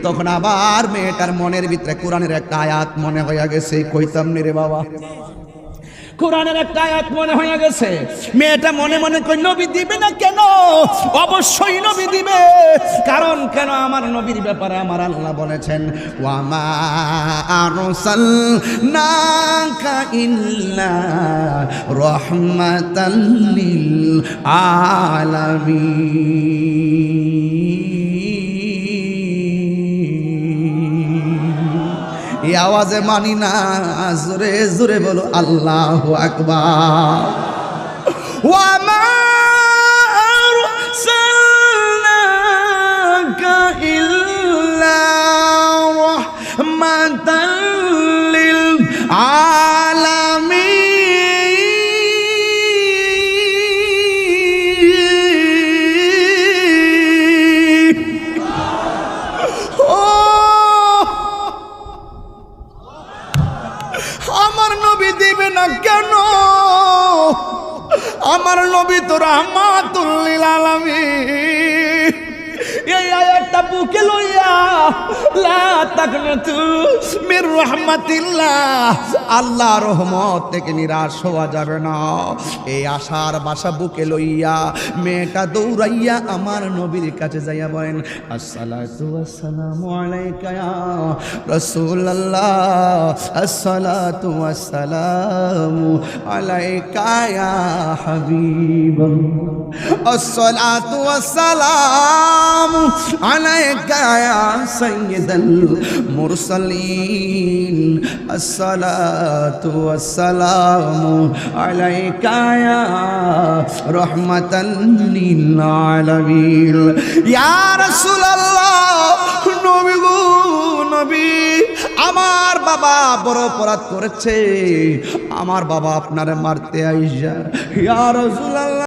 তখন আবার মেয়েটার মনের ভিতরে কোরআনের একটা আয়াত মনে হয়ে গেছে। কইতাম নি রে বাবা, কোরআনের একটা আয়াত মনে হয়ে গেছে। মেয়েটা মনে মনে কই, নবী দিবে না কেন? অবশ্যই নবী দিবে। কারণ কেন? আমার নবীর ব্যাপারে আমার আল্লাহ বলেছেন, ওয়া মা আরসালনাকা ইল্লা রাহমাতাল লিল আলামিন। এই আওয়াজে মানি না, জোরে জোরে বলো আল্লাহু আকবার। ওয়া মা আরসালনাকা ইল্লা রাহমাতাল লিল আলামিন। আমার নবী দিবে না কেন? আমার নবী তো রাহমাতুল লিল আলামিন। এই আয়াতটা বুকে লইয়া লা তাকনাতু মির রাহমাতিল্লাহ, আল্লাহ রহমত থেকে নিরাশ হওয়া যাবে না। এই আশার বাসা বুকে লইয়া মেয়েটা দৌড়াইয়া আমার নবীর কাছে যাইয়া বলেন, আসসালাতু ওয়াসসালামু আলাইকা ইয়া রাসূলুল্লাহ, আসসালাতু ওয়াসসালামু আলাইকা ইয়া হাবিবাল্লাহ, আসসালাতু ওয়াসসালামু আলাইকা ইয়া সাইয়্যিদাল মুরসালিন, আসসালাতু ওয়াসসালামু আলাইকা ইয়া রাহমাতাল লিল আলামিন। ইয়া রাসূলুল্লাহ, নবী গো নবী, আমার বাবা বড় অপরাধ করেছে, আমার বাবা আপনারে মারতে আইসা। ইয়া রাসূলুল্লাহ